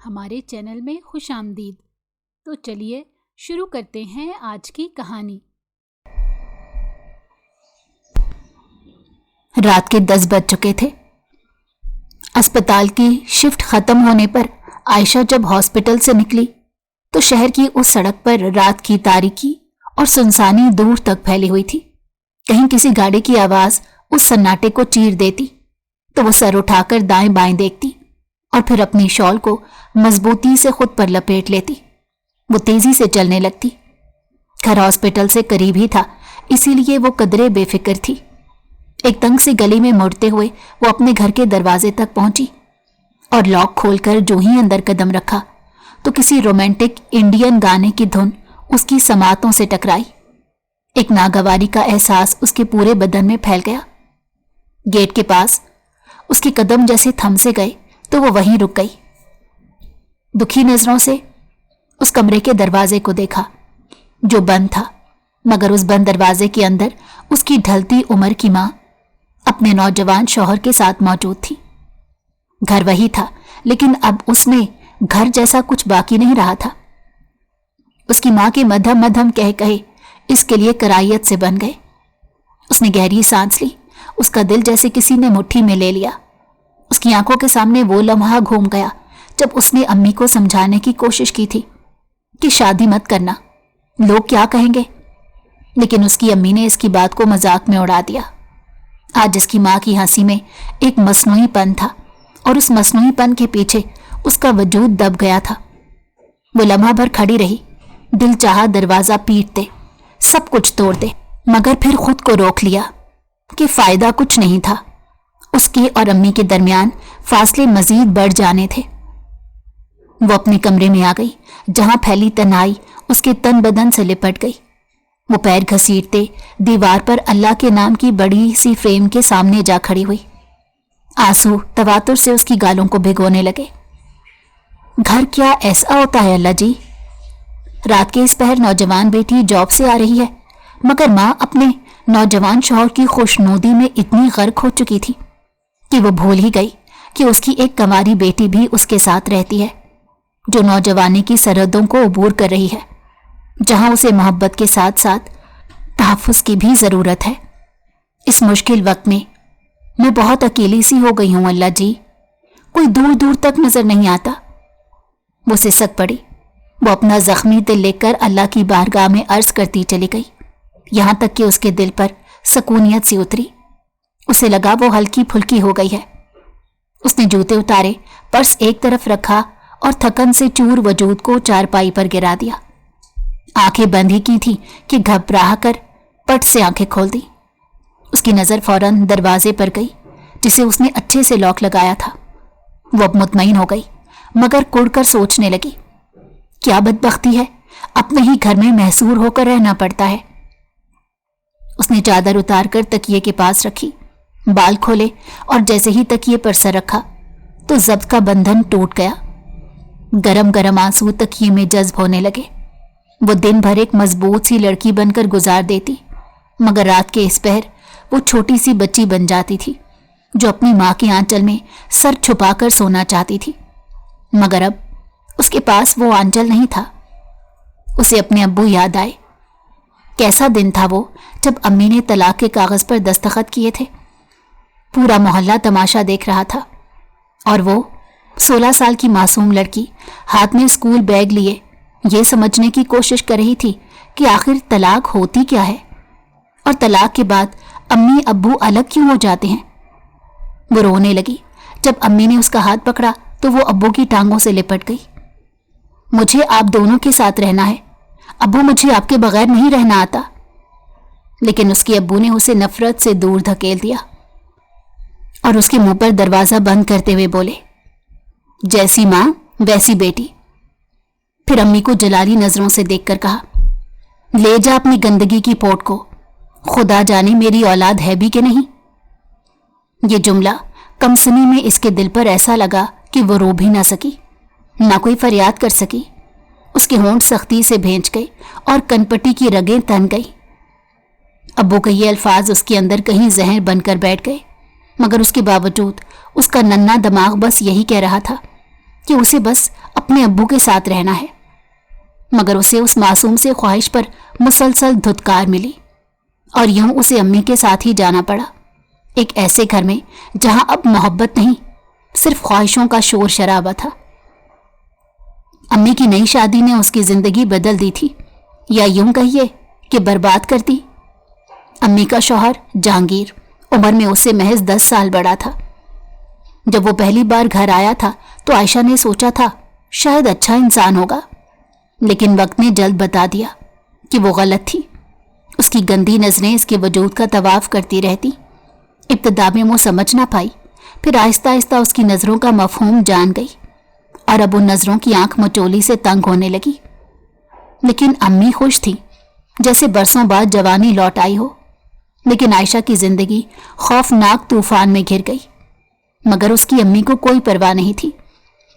ہمارے چینل میں خوش آمدید۔ تو چلیے شروع کرتے ہیں آج کی کہانی۔ رات کے 10 بج چکے تھے۔ اسپتال کی شفٹ ختم ہونے پر عائشہ جب ہاسپٹل سے نکلی تو شہر کی اس سڑک پر رات کی تاریکی اور سنسانی دور تک پھیلی ہوئی تھی۔ کہیں کسی گاڑی کی آواز اس سناٹے کو چیر دیتی تو وہ سر اٹھا کر دائیں بائیں دیکھتی اور پھر اپنی شال کو مضبوطی سے خود پر لپیٹ لیتی۔ وہ تیزی سے چلنے لگتی۔ گھر ہاسپٹل سے قریب ہی تھا، اسی لیے وہ قدرے بے فکر تھی۔ ایک تنگ سی گلی میں مڑتے ہوئے وہ اپنے گھر کے دروازے تک پہنچی اور لاک کھول کر جو ہی اندر قدم رکھا تو کسی رومانٹک انڈین گانے کی دھن اس کی سماعتوں سے ٹکرائی۔ ایک ناگواری کا احساس اس کے پورے بدن میں پھیل گیا۔ گیٹ کے پاس اس کے قدم جیسے تھم سے گئے تو وہ وہیں رک گئی۔ دکھی نظروں سے اس کمرے کے دروازے کو دیکھا جو بند تھا، مگر اس بند دروازے کے اندر اس کی ڈھلتی عمر کی ماں اپنے نوجوان شوہر کے ساتھ موجود تھی۔ گھر وہی تھا، لیکن اب اس میں گھر جیسا کچھ باقی نہیں رہا تھا۔ اس کی ماں کے مدھم مدھم کہے اس کے لیے کرائیت سے بن گئے۔ اس نے گہری سانس لی، اس کا دل جیسے کسی نے مٹھی میں لے لیا۔ اس کی آنکھوں کے سامنے وہ لمحہ گھوم گیا جب اس نے امی کو سمجھانے کی کوشش کی تھی کہ شادی مت کرنا، لوگ کیا کہیں گے، لیکن اس کی امی نے اس کی بات کو مذاق میں اڑا دیا۔ آج اس کی ماں کی ہنسی میں ایک مصنوعی پن تھا اور اس مصنوعی پن کے پیچھے اس کا وجود دب گیا تھا۔ وہ لمحہ بھر کھڑی رہی، دل چاہا دروازہ پیٹ دے، سب کچھ توڑ دے، مگر پھر خود کو روک لیا کہ فائدہ کچھ نہیں تھا۔ اس کے اور امی کے درمیان فاصلے مزید بڑھ جانے تھے۔ وہ اپنے کمرے میں آ گئی جہاں پھیلی تنہائی اس کے تن بدن سے لپٹ گئی۔ وہ پیر گھسیٹتے دیوار پر اللہ کے نام کی بڑی سی فریم کے سامنے جا کھڑی ہوئی۔ آنسو تواتر سے اس کی گالوں کو بھگونے لگے۔ گھر کیا ایسا ہوتا ہے اللہ جی؟ رات کے اس پہر نوجوان بیٹی جاب سے آ رہی ہے، مگر ماں اپنے نوجوان شوہر کی خوشنودی میں اتنی غرق ہو چکی تھی کہ وہ بھول ہی گئی کہ اس کی ایک کنواری بیٹی بھی اس کے ساتھ رہتی ہے جو نوجوانی کی سرحدوں کو عبور کر رہی ہے، جہاں اسے محبت کے ساتھ ساتھ تحفظ کی بھی ضرورت ہے۔ اس مشکل وقت میں بہت اکیلی سی ہو گئی ہوں اللہ جی، کوئی دور دور تک نظر نہیں آتا۔ وہ سسک پڑی۔ وہ اپنا زخمی دل لے کر اللہ کی بارگاہ میں عرض کرتی چلی گئی، یہاں تک کہ اس کے دل پر سکونیت سی اتری۔ اسے لگا وہ ہلکی پھلکی ہو گئی ہے۔ اس نے جوتے اتارے، پرس ایک طرف رکھا اور تھکن سے چور وجود کو چارپائی پر گرا دیا۔ آنکھیں بند ہی کی تھی کہ گھبرا کر پٹ سے آنکھیں کھول دی۔ اس کی نظر فوراً دروازے پر گئی جسے اس نے اچھے سے لاک لگایا تھا۔ وہ اب مطمئن ہو گئی، مگر کڑ کر سوچنے لگی، کیا بدبختی ہے، اپنے ہی گھر میں محصور ہو کر رہنا پڑتا ہے۔ اس نے چادر اتار کر تکیے کے پاس رکھی، بال کھولے اور جیسے ہی تکیے پر سر رکھا تو ضبط کا بندھن ٹوٹ گیا۔ گرم گرم آنسو تکیے میں جذب ہونے لگے۔ وہ دن بھر ایک مضبوط سی لڑکی بن کر گزار دیتی، مگر رات کے اس پہر وہ چھوٹی سی بچی بن جاتی تھی جو اپنی ماں کے آنچل میں سر چھپا کر سونا چاہتی تھی، مگر اب اس کے پاس وہ آنچل نہیں تھا۔ اسے اپنے ابو یاد آئے۔ کیسا دن تھا وہ جب امی نے طلاق کے کاغذ پر دستخط کیے تھے۔ پورا محلہ تماشا دیکھ رہا تھا اور وہ 16 سال کی معصوم لڑکی ہاتھ میں اسکول بیگ لیے یہ سمجھنے کی کوشش کر رہی تھی کہ آخر طلاق ہوتی کیا ہے اور طلاق کے بعد امی ابو الگ کیوں ہو جاتے ہیں۔ وہ رونے لگی۔ جب امی نے اس کا ہاتھ پکڑا تو وہ ابو کی ٹانگوں سے لپٹ گئی۔ مجھے آپ دونوں کے ساتھ رہنا ہے ابو، مجھے آپ کے بغیر نہیں رہنا آتا۔ لیکن اس کے ابو نے اسے نفرت سے دور دھکیل دیا اور اس کے منہ پر دروازہ بند کرتے ہوئے بولے، جیسی ماں ویسی بیٹی۔ پھر امی کو جلالی نظروں سے دیکھ کر کہا، لے جا اپنی گندگی کی پوٹ کو، خدا جانے میری اولاد ہے بھی کہ نہیں۔ یہ جملہ کم سنی میں اس کے دل پر ایسا لگا کہ وہ رو بھی نہ سکی، نہ کوئی فریاد کر سکی۔ اس کے ہونٹ سختی سے بھینچ گئے اور کنپٹی کی رگیں تن گئی۔ ابو کے یہ الفاظ اس کے اندر کہیں زہر بن کر بیٹھ گئے، مگر اس کے باوجود اس کا ننھا دماغ بس یہی کہہ رہا تھا، کہ اسے بس اپنے ابو کے ساتھ رہنا ہے، مگر اسے اس معصوم سے خواہش پر مسلسل دھتکار ملی اور یوں اسے امی کے ساتھ ہی جانا پڑا، ایک ایسے گھر میں جہاں اب محبت نہیں، صرف خواہشوں کا شور شرابہ تھا۔ امی کی نئی شادی نے اس کی زندگی بدل دی تھی، یا یوں کہیے کہ برباد کر دی۔ امی کا شوہر جہانگیر عمر میں اس سے محض 10 سال بڑا تھا۔ جب وہ پہلی بار گھر آیا تھا تو عائشہ نے سوچا تھا شاید اچھا انسان ہوگا، لیکن وقت نے جلد بتا دیا کہ وہ غلط تھی۔ اس کی گندی نظریں اس کے وجود کا طواف کرتی رہتی۔ ابتدا میں وہ سمجھ نہ پائی، پھر آہستہ آہستہ اس کی نظروں کا مفہوم جان گئی اور اب ان نظروں کی آنکھ مچولی سے تنگ ہونے لگی۔ لیکن امی خوش تھی جیسے برسوں بعد جوانی لوٹ آئی ہو، لیکن عائشہ کی زندگی خوفناک طوفان میں گھر گئی۔ مگر اس کی امی کو کوئی پرواہ نہیں تھی،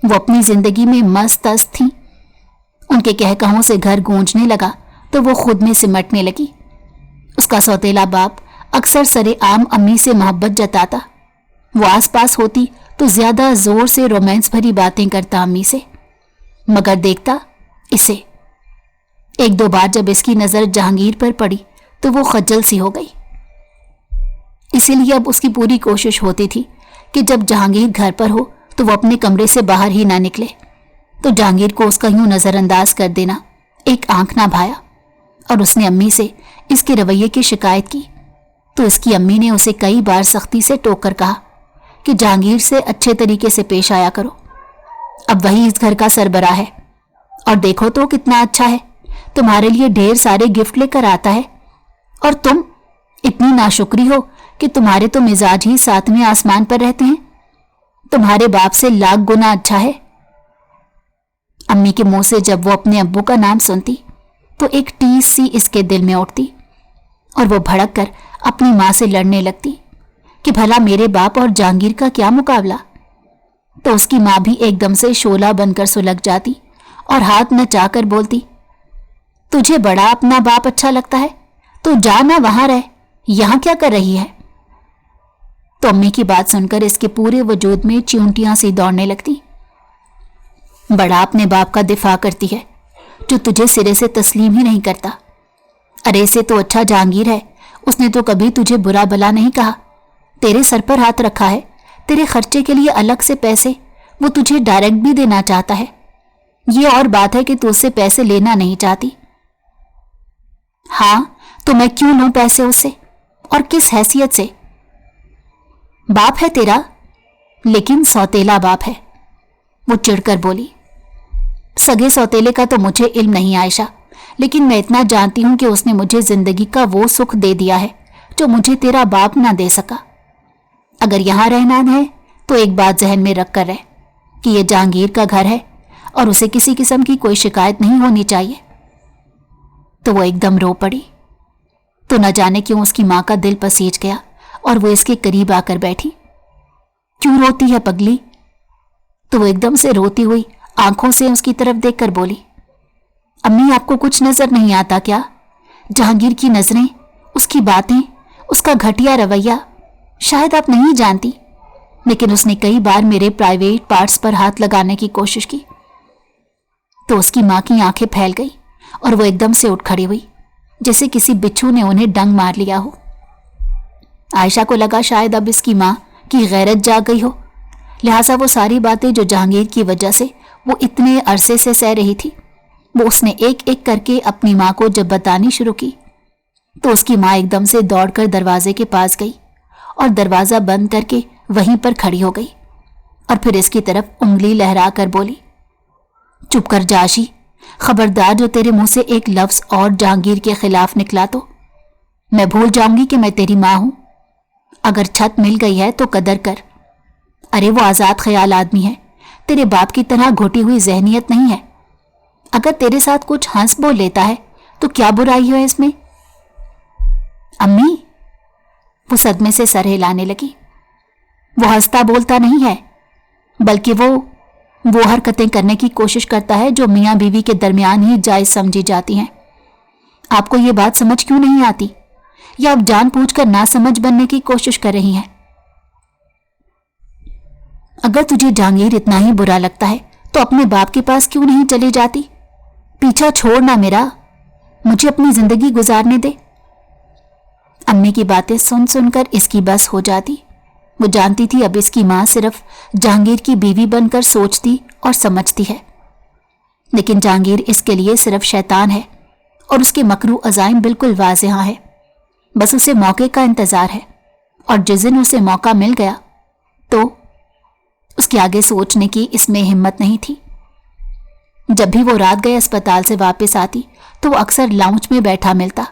وہ اپنی زندگی میں مست تھی۔ ان کے کہکہوں سے گھر گونجنے لگا تو وہ خود میں سمٹنے لگی۔ اس کا سوتیلا باپ اکثر سرے عام امی سے محبت جتاتا، وہ آس پاس ہوتی تو زیادہ زور سے رومانس بھری باتیں کرتا امی سے، مگر دیکھتا اسے۔ ایک دو بار جب اس کی نظر جہانگیر پر پڑی تو وہ خجل سی ہو گئی۔ اسی لیے اب اس کی پوری کوشش ہوتی تھی کہ جب جہانگیر گھر پر ہو تو وہ اپنے کمرے سے باہر ہی نہ نکلے، تو جہانگیر کو اس کا یوں نظر انداز کر دینا ایک آنکھ نہ بھایا، اور اس نے امی سے اس کے رویے کی شکایت کی تو اس کی امی نے اسے کئی بار سختی سے ٹوک کر کہا کہ جہانگیر سے اچھے طریقے سے پیش آیا کرو، اب وہی اس گھر کا سربراہ ہے، اور دیکھو تو کتنا اچھا ہے، تمہارے لیے ڈھیر سارے گفٹ لے کر آتا ہے، اور تم اتنی ناشکری ہو کہ تمہارے تو مزاج ہی 7ویں آسمان پر رہتے ہیں، تمہارے باپ سے لاکھ گنا اچھا ہے۔ امی کے منہ سے جب وہ اپنے ابو کا نام سنتی تو ایک ٹیس سی اس کے دل میں اٹھتی اور وہ بھڑک کر اپنی ماں سے لڑنے لگتی کہ بھلا میرے باپ اور جہانگیر کا کیا مقابلہ۔ تو اس کی ماں بھی ایک دم سے شعلہ بن کر سلگ جاتی اور ہاتھ نچا کر بولتی، تجھے بڑا اپنا باپ اچھا لگتا ہے تو جا نہ وہاں رہ، یہاں کیا کر رہی ہے؟ تو امی کی بات سن کر اس کے پورے وجود میں چیونٹیاں سی دوڑنے لگتی۔ بڑا اپنے باپ کا دفاع کرتی ہے جو تجھے سرے سے تسلیم ہی نہیں کرتا۔ ارے سے تو اچھا جہانگیر ہے، اس نے تو کبھی تجھے برا بلا نہیں کہا، تیرے سر پر ہاتھ رکھا ہے، تیرے خرچے کے لیے الگ سے پیسے وہ تجھے ڈائریکٹ بھی دینا چاہتا ہے۔ یہ اور بات ہے کہ تو اس سے پیسے لینا نہیں چاہتی۔ ہاں تو میں کیوں لوں پیسے اس سے، اور کس حیثیت سے؟ باپ ہے تیرا، لیکن سوتیلا باپ ہے، وہ چڑھ کر بولی۔ سگے سوتیلے کا تو مجھے علم نہیں عائشہ، لیکن میں اتنا جانتی ہوں کہ اس نے مجھے زندگی کا وہ سکھ دے دیا ہے جو مجھے تیرا باپ نہ دے سکا۔ اگر یہاں رہنا ہے تو ایک بات ذہن میں رکھ کر رہ کہ یہ جہانگیر کا گھر ہے اور اسے کسی قسم کی کوئی شکایت نہیں ہونی چاہیے۔ تو وہ ایک دم رو پڑی، تو نہ جانے کیوں اس کی ماں کا دل پسیج گیا اور وہ اس کے قریب آ کر بیٹھی۔ کیوں روتی ہے پگلی؟ تو وہ ایک دم سے روتی ہوئی آنکھوں سے اس کی طرف دیکھ کر بولی، امی آپ کو کچھ نظر نہیں آتا کیا؟ جہانگیر کی نظریں، اس کی باتیں، اس کا گھٹیا رویہ، شاید آپ نہیں جانتی، لیکن اس نے کئی بار میرے پرائیویٹ پارٹس پر ہاتھ لگانے کی کوشش کی۔ تو اس کی ماں کی آنکھیں پھیل گئی اور وہ ایک دم سے اٹھ کھڑی ہوئی جیسے کسی بچھو نے انہیں ڈنگ مار لیا ہو۔ عائشہ کو لگا شاید اب اس کی ماں کی غیرت جاگ گئی ہو، لہٰذا وہ ساری باتیں جو جہانگیر کی وجہ سے وہ اتنے عرصے سے سہ رہی تھی، وہ اس نے ایک ایک کر کے اپنی ماں کو جب بتانی شروع کی تو اس کی ماں ایک دم سے دوڑ کر دروازے کے پاس گئی اور دروازہ بند کر کے وہیں پر کھڑی ہو گئی، اور پھر اس کی طرف انگلی لہرا کر بولی، چپ کر جاشی، خبردار جو تیرے منہ سے ایک لفظ اور جہانگیر کے خلاف نکلا تو میں بھول جاؤں گی کہ میں تیری ماں ہوں۔ اگر چھت مل گئی ہے تو قدر کر۔ ارے وہ آزاد خیال آدمی ہے، تیرے باپ کی طرح گھٹی ہوئی ذہنیت نہیں ہے، اگر تیرے ساتھ کچھ ہنس بول لیتا ہے تو کیا برائی ہے اس میں؟ امی، وہ صدمے سے سر ہلانے لگی، وہ ہنستا بولتا نہیں ہے، بلکہ وہ حرکتیں کرنے کی کوشش کرتا ہے جو میاں بیوی کے درمیان ہی جائز سمجھی جاتی ہیں۔ آپ کو یہ بات سمجھ کیوں نہیں آتی، یا آپ جان بوجھ کر نہ سمجھ بننے کی کوشش کر رہی ہیں؟ اگر تجھے جہانگیر اتنا ہی برا لگتا ہے तो अपने बाप के पास क्यों नहीं चली जाती? पीछा छोड़ना मेरा, मुझे अपनी जिंदगी गुजारने दे। अम्मी की बातें सुन सुनकर इसकी बस हो जाती। वो जानती थी अब इसकी माँ सिर्फ जहांगीर की बीवी बनकर सोचती और समझती है, लेकिन जहांगीर इसके लिए सिर्फ शैतान है और उसके मकरू अज़ाइम बिल्कुल वाज़ेह है। बस उसे मौके का इंतज़ार है, और जिस दिन उसे मौका मिल गया तो उसके आगे सोचने की इसमें हिम्मत नहीं थी। जब भी वो रात गए अस्पताल से वापस आती तो वो अक्सर लाउंज में बैठा मिलता,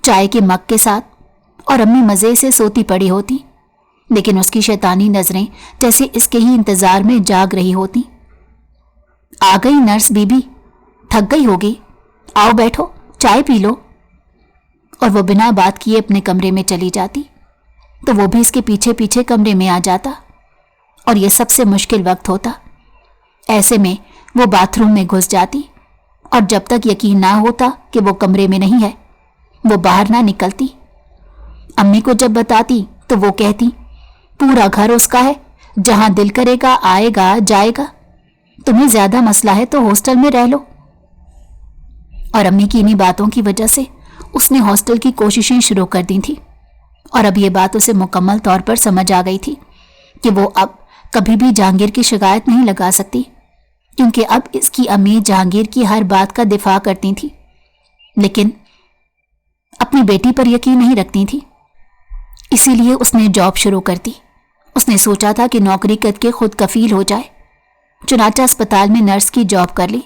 चाय के मग के साथ, और अम्मी मज़े से सोती पड़ी होती, लेकिन उसकी शैतानी नज़रें जैसे इसके ही इंतज़ार में जाग रही होती। आ गई नर्स बीबी, थक गई होगी, आओ बैठो, चाय पी लो। और वो बिना बात किए अपने कमरे में चली जाती, तो वो भी इसके पीछे पीछे कमरे में आ जाता, और ये सबसे मुश्किल वक्त होता। ऐसे में वो बाथरूम में घुस जाती, और जब तक यकीन ना होता कि वो कमरे में नहीं है, वो बाहर ना निकलती। अम्मी को जब बताती तो वो कहती, पूरा घर उसका है, जहां दिल करेगा आएगा जाएगा, तुम्हें ज्यादा मसला है तो हॉस्टल में रह लो। और अम्मी की इन्हीं बातों की वजह से उसने हॉस्टल की कोशिशें शुरू कर दी थी, और अब ये बात उसे मुकम्मल तौर पर समझ आ गई थी कि वो अब कभी भी जहांगीर की शिकायत नहीं लगा सकती, क्योंकि अब इसकी अम्मी जहांगीर की हर बात का दिफा करती थी, लेकिन अपनी बेटी पर यकीन नहीं रखती थी। इसीलिए उसने जॉब शुरू कर दी। उसने सोचा था कि नौकरी करके खुद कफील हो जाए, चुनाचा अस्पताल में नर्स की जॉब कर ली।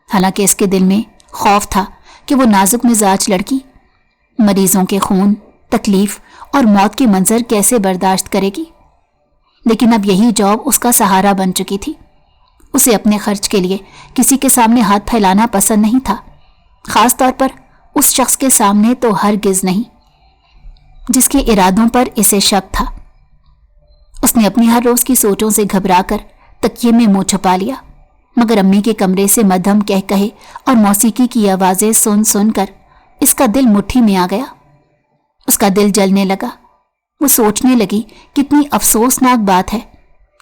हालांकि इसके दिल में खौफ था कि वो नाजुक मिजाज लड़की मरीजों के खून, तकलीफ और मौत के मंजर कैसे बर्दाश्त करेगी, लेकिन अब यही जॉब उसका सहारा बन चुकी थी। उसे अपने खर्च के लिए किसी के सामने हाथ फैलाना पसंद नहीं था, खास तौर पर उस शख्स के सामने तो हरगिज नहीं जिसके इरादों पर इसे शक था। उसने अपनी हर रोज की सोचों से घबराकर तकिए में मुंह छुपा लिया, मगर अम्मी के कमरे से मध्यम कह कहे और मौसीकी की आवाजें सुन सुनकर इसका दिल मुट्ठी में आ गया। उसका दिल जलने लगा। वो सोचने लगी कितनी अफसोसनाक बात है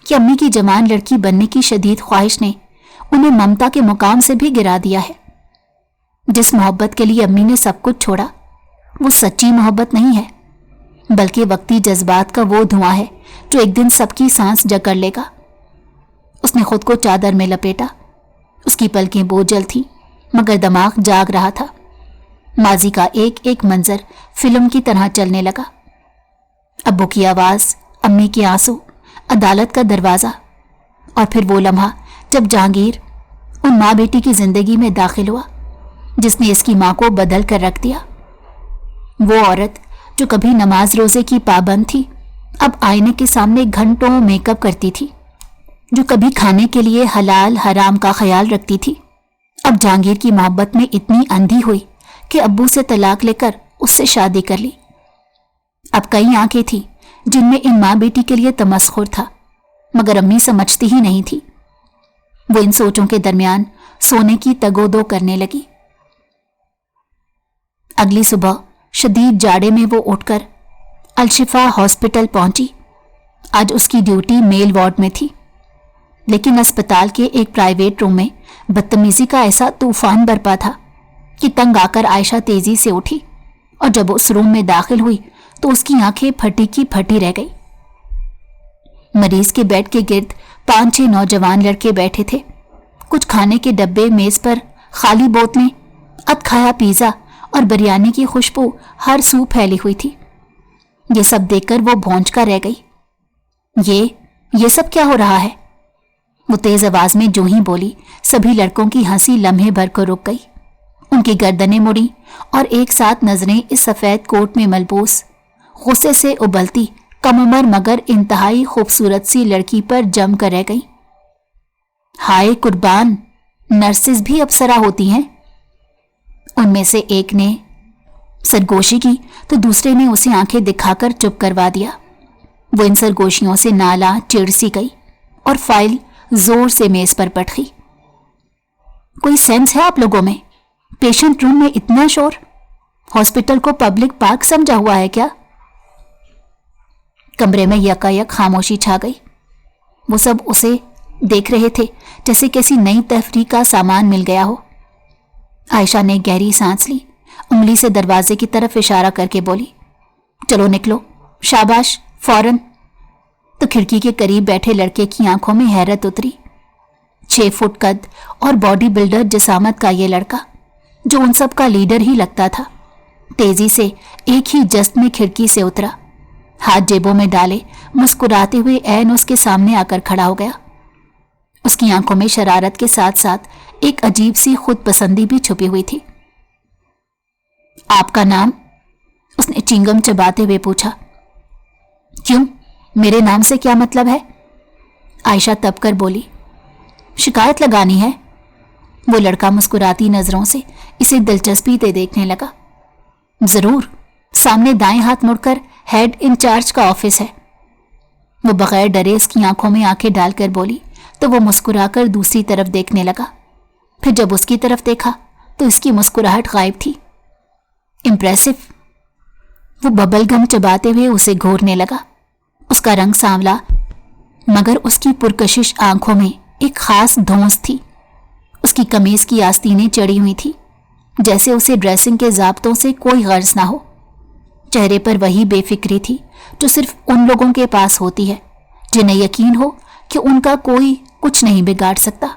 कि अम्मी की जवान लड़की बनने की शदीद ख्वाहिश ने उन्हें ममता के मुकाम से भी गिरा दिया है। जिस मोहब्बत के लिए अम्मी ने सब कुछ छोड़ा, वो सच्ची मोहब्बत नहीं है, बल्कि वक्ती जज्बात का वो धुआं है जो एक दिन सबकी सांस जकड़ लेगा। उसने खुद को चादर में लपेटा। उसकी पलकें बोझल थीं, मगर दिमाग जाग रहा था। माजी का एक एक मंजर फिल्म की तरह चलने लगा। अब्बू की आवाज, अम्मी के आंसू, अदालत का दरवाजा, और फिर वो लम्हा जब जहांगीर उन माँ बेटी की जिंदगी में दाखिल हुआ जिसने इसकी माँ को बदल कर रख दिया। वो औरत जो कभी नमाज रोजे की पाबंद थी, अब आईने के सामने घंटों मेकअप करती थी। जो कभी खाने के लिए हलाल हराम का ख्याल रखती थी, अब जहांगीर की मोहब्बत में इतनी अंधी हुई कि अब्बू से तलाक लेकर उससे शादी कर ली। अब कई आंखें थी जिनमें इन माँ बेटी के लिए तमस्खुर था, मगर अम्मी समझती ही नहीं थी। वो इन सोचों के दरमियान सोने की तगोदो करने लगी। अगली सुबह शदीद जाड़े में वो उठकर अलशिफा हॉस्पिटल पहुंची। आज उसकी ड्यूटी मेल वार्ड में थी, लेकिन अस्पताल के एक प्राइवेट रूम में बदतमीजी का ऐसा तूफान बरपा था कि तंग आकर आयशा तेजी से उठी, और जब उस रूम में दाखिल हुई तो उसकी आंखें फटी की फटी रह गई। मरीज के बेड के गिर्द 5-6 नौजवान लड़के बैठे थे। कुछ खाने के डब्बे, मेज पर खाली बोतलें, अध खाया पिज्जा और बिरयानी की खुशबू हर सू फैली हुई थी। ये सब देखकर वो भौंच कर रह गई। ये सब क्या हो रहा है? वो तेज आवाज में जो ही बोली, सभी लड़कों की हंसी लम्हे भर को रुक गई। उनकी गर्दनें मुड़ी और एक साथ नजरें इस सफेद कोट में मलबूस, गुस्से से उबलती, कम उम्र मगर इंतहाई खूबसूरत सी लड़की पर जम कर रह गई। हाय कुर्बान, नर्सेज भी अप्सरा होती हैं। उनमें से एक ने सरगोशी की तो दूसरे ने उसे आंखें दिखाकर चुप करवा दिया। वो इन सरगोशियों से नाला चिढ़ सी गई और फाइल जोर से मेज पर पटकी। कोई सेंस है आप लोगों में? पेशेंट रूम में इतना शोर? हॉस्पिटल को पब्लिक पार्क समझा हुआ है क्या? कमरे में यकायक खामोशी छा गई। वो सब उसे देख रहे थे जैसे किसी नई तफरीह का सामान मिल गया हो। आयशा ने गहरी सांस ली, उंगली से दरवाजे की तरफ इशारा करके बोली, चलो निकलो, शाबाश, फौरन। तो खिड़की के करीब बैठे लड़के की आंखों में हैरत उतरी। 6 फुट कद और बॉडी बिल्डर जिसामत का ये लड़का, जो उन सब का लीडर ही लगता था, तेजी से एक ही जस्त में खिड़की से उतरा, हाथ जेबों में डाले मुस्कुराते हुए ऐन उसके सामने आकर खड़ा हो गया। उसकी आंखों में शरारत के साथ साथ एक अजीब सी खुद पसंदी भी छुपी हुई थी। आपका नाम? उसने चिंगम चबाते हुए पूछा। क्यों, मेरे नाम से क्या मतलब है? आयशा तब कर बोली, शिकायत लगानी है। वो लड़का मुस्कुराती नजरों से इसे दिलचस्पी से देखने लगा। जरूर, सामने दाएं हाथ मुड़कर हेड इंचार्ज का ऑफिस है। वो बगैर डरे इसकी आंखों में आंखें डालकर बोली तो वो मुस्कुराकर दूसरी तरफ देखने लगा। फिर जब उसकी तरफ देखा तो इसकी मुस्कुराहट गायब थी। इम्प्रेसिव। वो बबल गम चबाते हुए उसे घूरने लगा। उसका रंग सांवला, मगर उसकी पुरकशिश आंखों में एक खास धौंस थी। उसकी कमीज की आस्तीनें चढ़ी हुई थी, जैसे उसे ड्रेसिंग के ज़ाब्तों से कोई गर्ज ना हो। चेहरे पर वही बेफिक्री थी जो सिर्फ उन लोगों के पास होती है जिन्हें यकीन हो कि उनका कोई कुछ नहीं बिगाड़ सकता।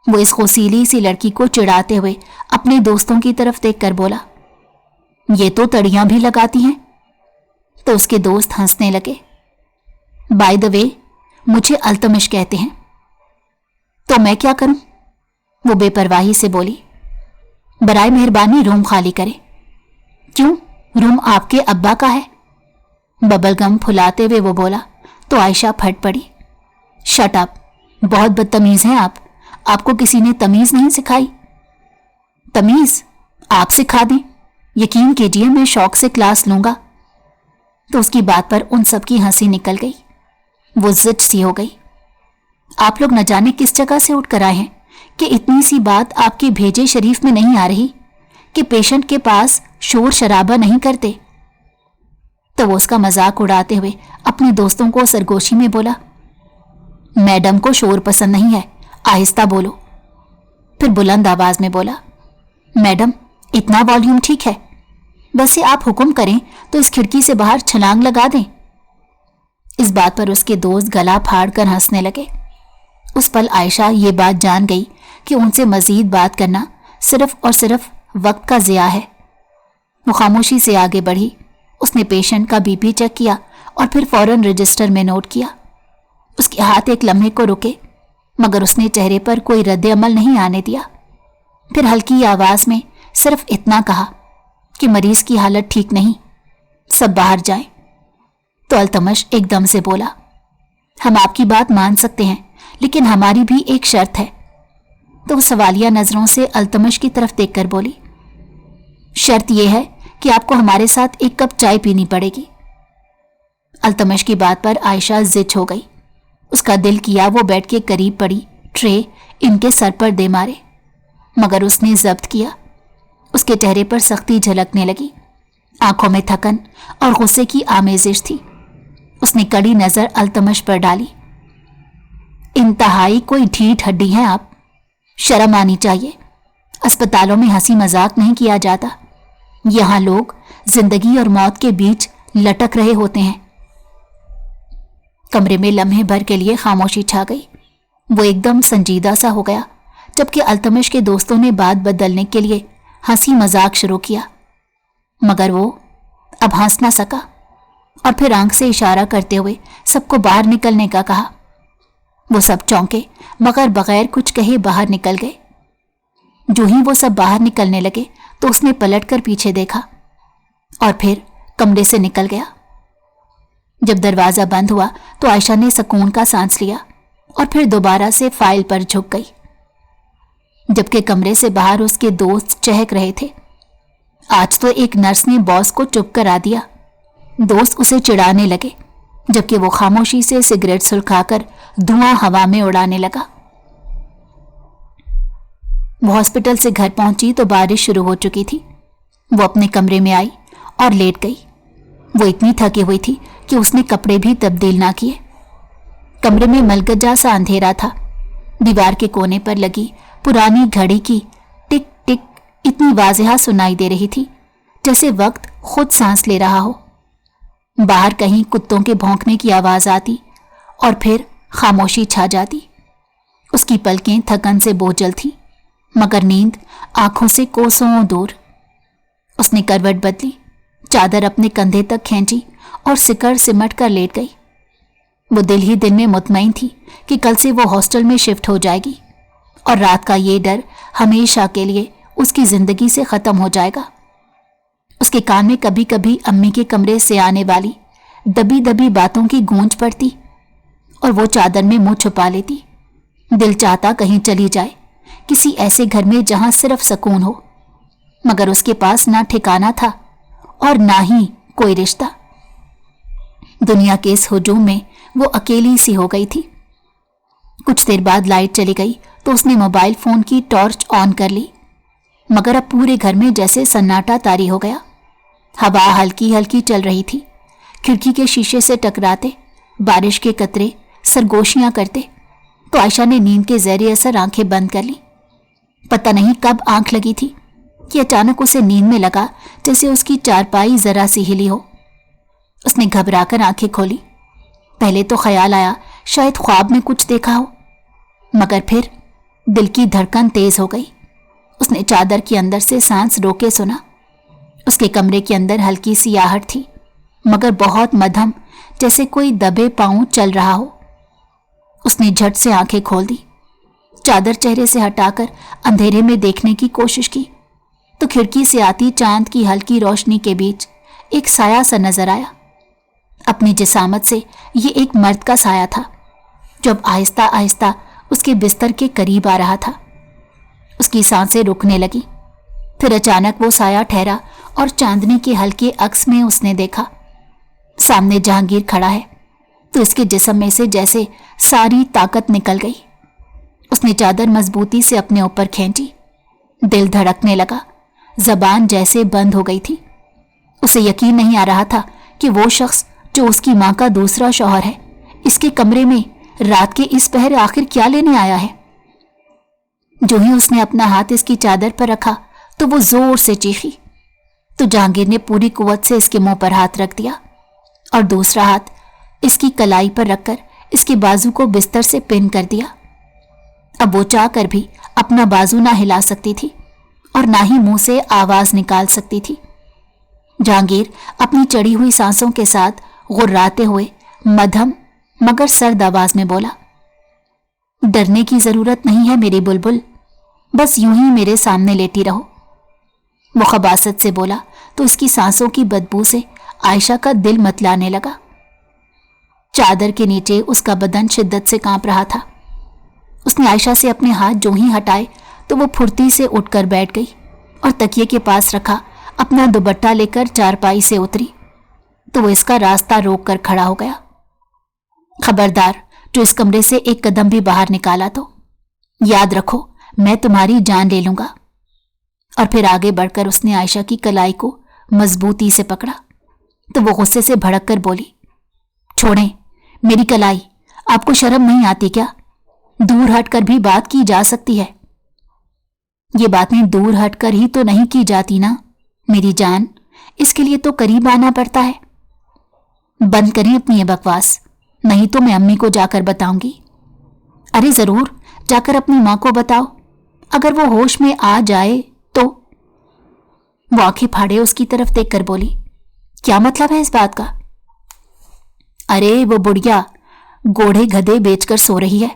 वो इस खूसीली सी लड़की को चिढ़ाते हुए अपने दोस्तों की तरफ देखकर बोला, ये तो तड़ियां भी लगाती हैं। तो उसके दोस्त हंसने लगे। बाय द वे, मुझे अल्तमिश कहते हैं। तो मैं क्या करूं? वो बेपरवाही से बोली, बराए मेहरबानी रूम खाली करें। क्यों, रूम आपके अब्बा का है? बबलगम फुलाते हुए वो बोला तो आयशा फट पड़ी। शट अप, बहुत बदतमीज हैं आप। आपको किसी ने तमीज नहीं सिखाई? तमीज आप सिखा दें, यकीन कीजिए मैं शौक से क्लास लूंगा। तो उसकी बात पर उन सब की हंसी निकल गई। वो जिद सी हो गई। आप लोग न जाने किस जगह से उठ कर आए हैं कि इतनी सी बात आपके भेजे शरीफ में नहीं आ रही कि पेशेंट के पास शोर शराबा नहीं करते। तो वो उसका मजाक उड़ाते हुए अपने दोस्तों को सरगोशी में बोला, मैडम को शोर पसंद नहीं है, आहिस्ता बोलो। फिर बुलंद आवाज में बोला, मैडम इतना वॉल्यूम ठीक है? वैसे आप हुक्म करें तो इस खिड़की से बाहर छलांग लगा दें। इस बात पर उसके दोस्त गला फाड़ कर हंसने लगे। उस पल आयशा ये बात जान गई कि उनसे मजीद बात करना सिर्फ और सिर्फ वक्त का ज़िया है। वो खामोशी से आगे बढ़ी। उसने पेशेंट का बीपी चेक किया और फिर फौरन रजिस्टर में नोट किया। उसके हाथ एक लम्हे को रुके, मगर उसने चेहरे पर कोई रद्द अमल नहीं आने दिया। फिर हल्की आवाज में सिर्फ इतना कहा कि मरीज की हालत ठीक नहीं, सब बाहर जाएं। तो अल्तमश एकदम से बोला, हम आपकी बात मान सकते हैं, लेकिन हमारी भी एक शर्त है। तो वो सवालिया नजरों से अल्तमश की तरफ देखकर बोली, शर्त यह है कि आपको हमारे साथ एक कप चाय पीनी पड़ेगी। अल्तमश की बात पर आयशा जिद हो गई। उसका दिल किया वो बेड के करीब पड़ी ट्रे इनके सर पर दे मारे, मगर उसने जब्त किया। उसके चेहरे पर सख्ती झलकने लगी, आंखों में थकन और गुस्से की आमेजिश थी। उसने कड़ी नजर अल्तमश पर डाली। इंतहाई कोई ढीठ हड्डी हैं आप, शर्म आनी चाहिए। अस्पतालों में हंसी मजाक नहीं किया जाता, यहां लोग जिंदगी और मौत के बीच लटक रहे होते हैं। कमरे में लम्हे भर के लिए खामोशी छा गई। वो एकदम संजीदा सा हो गया, जबकि अल्तमश के दोस्तों ने बात बदलने के लिए हंसी मजाक शुरू किया, मगर वो अब हंस ना सका और फिर आंख से इशारा करते हुए सबको बाहर निकलने का कहा। वो सब चौंके, मगर बगैर कुछ कहे बाहर निकल गए। जो ही वो सब बाहर निकलने लगे तो उसने पलटकर पीछे देखा और फिर कमरे से निकल गया। जब दरवाजा बंद हुआ तो आयशा ने सुकून का सांस लिया और फिर दोबारा से फाइल पर झुक गई, जबकि कमरे से बाहर उसके दोस्त चहक रहे थे। आज तो एक नर्स ने बॉस को चुप करा दिया। दोस्त उसे चिढ़ाने लगे, जबकि वो खामोशी से सिगरेट सुलगाकर धुआं हवा में उड़ाने लगा। वो हॉस्पिटल से घर पहुंची तो बारिश शुरू हो चुकी थी। वो अपने कमरे में आई और लेट गई। वो इतनी थकी हुई थी कि उसने कपड़े भी तब्दील ना किए। कमरे में मलगजा सा अंधेरा था। दीवार के कोने पर लगी पुरानी घड़ी की टिक टिक इतनी वाज़ेह सुनाई दे रही थी जैसे वक्त खुद सांस ले रहा हो। बाहर कहीं कुत्तों के भौंकने की आवाज आती और फिर खामोशी छा जाती। उसकी पलकें थकन से बोझल थी, मगर नींद आंखों से कोसों दूर। उसने करवट बदली, चादर अपने कंधे तक खींची और सिकड़ सिमट कर लेट गई। वो दिल ही दिल में मुतमईन थी कि कल से वो हॉस्टल में शिफ्ट हो जाएगी और रात का ये डर हमेशा के लिए उसकी जिंदगी से खत्म हो जाएगा। उसके कान में कभी कभी अम्मी के कमरे से आने वाली दबी दबी बातों की गूंज पड़ती और वो चादर में मुंह छुपा लेती। दिल चाहता कहीं चली जाए, किसी ऐसे घर में जहां सिर्फ सुकून हो, मगर उसके पास ना ठिकाना था और ना ही कोई रिश्ता। दुनिया के इस हुजूम में वो अकेली सी हो गई थी। कुछ देर बाद लाइट चली गई तो उसने मोबाइल फोन की टॉर्च ऑन कर ली, मगर अब पूरे घर में जैसे सन्नाटा तारी हो गया। हवा हल्की हल्की चल रही थी। खिड़की के शीशे से टकराते बारिश के कतरे सरगोशियां करते तो आयशा ने नींद के ज़ेरे असर आंखें बंद कर ली। पता नहीं कब आंख लगी थी कि अचानक उसे नींद में लगा जैसे उसकी चारपाई जरा सी हिली हो। उसने घबराकर आंखें खोली। पहले तो ख्याल आया शायद ख्वाब में कुछ देखा हो, मगर फिर दिल की धड़कन तेज हो गई। उसने चादर के अंदर से सांस रोके सुना। उसके कमरे के अंदर हल्की सी आहट थी, मगर बहुत मध्यम, जैसे कोई दबे पांव चल रहा हो। उसने झट से आंखें खोल दी। चादर चेहरे से हटाकर अंधेरे में देखने की कोशिश की तो खिड़की से आती चांद की हल्की रोशनी के बीच एक साया सा नजर आया। अपनी जिसामत से ये एक मर्द का साया था जो अब आहिस्ता आहिस्ता उसके बिस्तर के करीब आ रहा था। उसकी सांसें रुकने लगी। फिर अचानक वो साया ठहरा और चांदनी के हल्के अक्स में उसने देखा सामने जहांगीर खड़ा है तो इसके जिस्म में से जैसे सारी ताकत निकल गई। उसने चादर मजबूती से अपने ऊपर खींची। दिल धड़कने लगा, जबान जैसे बंद हो गई थी। उसे यकीन नहीं आ रहा था कि वो शख्स जो उसकी मां का दूसरा शौहर है इसके कमरे में रात के इस पहर आखिर क्या लेने आया है। जो ही उसने अपना हाथ इसकी चादर पर रखा तो वो जोर से चीखी तो जहांगीर ने पूरी कुव्वत से इसके मुंह पर हाथ रख दिया और दूसरा हाथ इसकी कलाई पर रखकर इसके बाजू को बिस्तर से पिन कर दिया। अब वो चाहकर भी अपना बाजू ना हिला सकती थी और ना ही मुंह से आवाज निकाल सकती थी। जहांगीर अपनी चढ़ी हुई सांसों के साथ गुर्राते हुए मध्यम मगर सर्द आवाज में बोला, डरने की जरूरत नहीं है मेरी बुलबुल, बस यूं ही मेरे सामने लेटी रहो। वो खबासत से बोला तो उसकी सांसों की बदबू से आयशा का दिल मतलाने लगा। चादर के नीचे उसका बदन शिद्दत से कांप रहा था। उसने आयशा से अपने हाथ जो ही हटाए तो वो फुर्ती से उठकर बैठ गई और तकिए के पास रखा अपना दुपट्टा लेकर चारपाई से उतरी तो वो इसका रास्ता रोक कर खड़ा हो गया। खबरदार, जो इस कमरे से एक कदम भी बाहर निकाला तो याद रखो मैं तुम्हारी जान ले लूंगा। और फिर आगे बढ़कर उसने आयशा की कलाई को मजबूती से पकड़ा तो वो गुस्से से भड़क कर बोली, छोड़ें मेरी कलाई, आपको शर्म नहीं आती क्या? दूर हटकर भी बात की जा सकती है। ये बातें दूर हटकर ही तो नहीं की जाती ना मेरी जान, इसके लिए तो करीब आना पड़ता है। बंद करें अपनी ये बकवास, नहीं तो मैं अम्मी को जाकर बताऊंगी। अरे जरूर, जाकर अपनी मां को बताओ, अगर वो होश में आ जाए तो। वो आंखें फाड़े उसकी तरफ देखकर बोली, क्या मतलब है इस बात का? अरे वो बुढ़िया घोड़े गधे बेचकर सो रही है।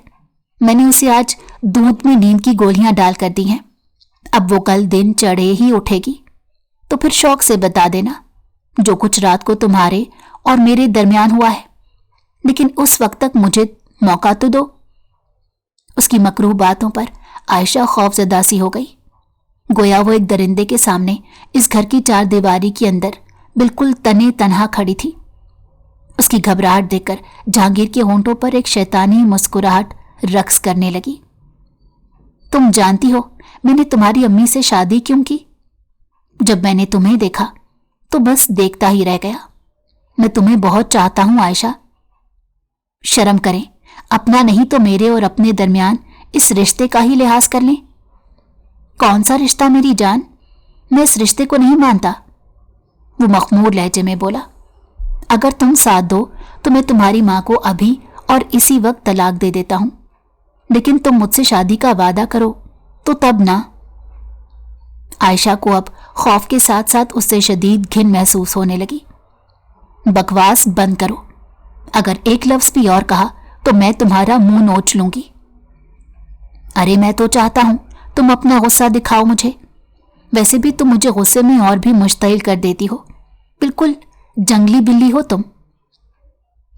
मैंने उसे आज दूध में नींद की गोलियां डाल कर दी हैं। अब वो कल दिन चढ़े ही उठेगी तो फिर शौक से बता देना जो कुछ रात को तुम्हारे और मेरे दरमियान हुआ है, लेकिन उस वक्त तक मुझे मौका तो दो। उसकी मकरूह बातों पर आयशा खौफजदा सी हो गई, गोया वो एक दरिंदे के सामने इस घर की चार दीवारी के अंदर बिल्कुल तने तनहा खड़ी थी। उसकी घबराहट देखकर जहांगीर के होंठों पर एक शैतानी मुस्कुराहट रक्स करने लगी। तुम जानती हो मैंने तुम्हारी अम्मी से शादी क्यों की? जब मैंने तुम्हें देखा तो बस देखता ही रह गया। मैं तुम्हें बहुत चाहता हूं आयशा। शर्म करें, अपना नहीं तो मेरे और अपने दरमियान इस रिश्ते का ही लिहाज कर लें। कौन सा रिश्ता मेरी जान? मैं इस रिश्ते को नहीं मानता, वो मखमूर लहजे में बोला। अगर तुम साथ दो तो मैं तुम्हारी माँ को अभी और इसी वक्त तलाक दे देता हूं, लेकिन तुम मुझसे शादी का वादा करो तो तब ना। आयशा को अब खौफ के साथ साथ उससे शदीद घिन महसूस होने लगी। बकवास बंद करो, अगर एक लफ्ज भी और कहा तो मैं तुम्हारा मुंह नोच लूंगी। अरे मैं तो चाहता हूं तुम अपना गुस्सा दिखाओ मुझे, वैसे भी तुम मुझे गुस्से में और भी मुश्तइल कर देती हो, बिल्कुल जंगली बिल्ली हो तुम।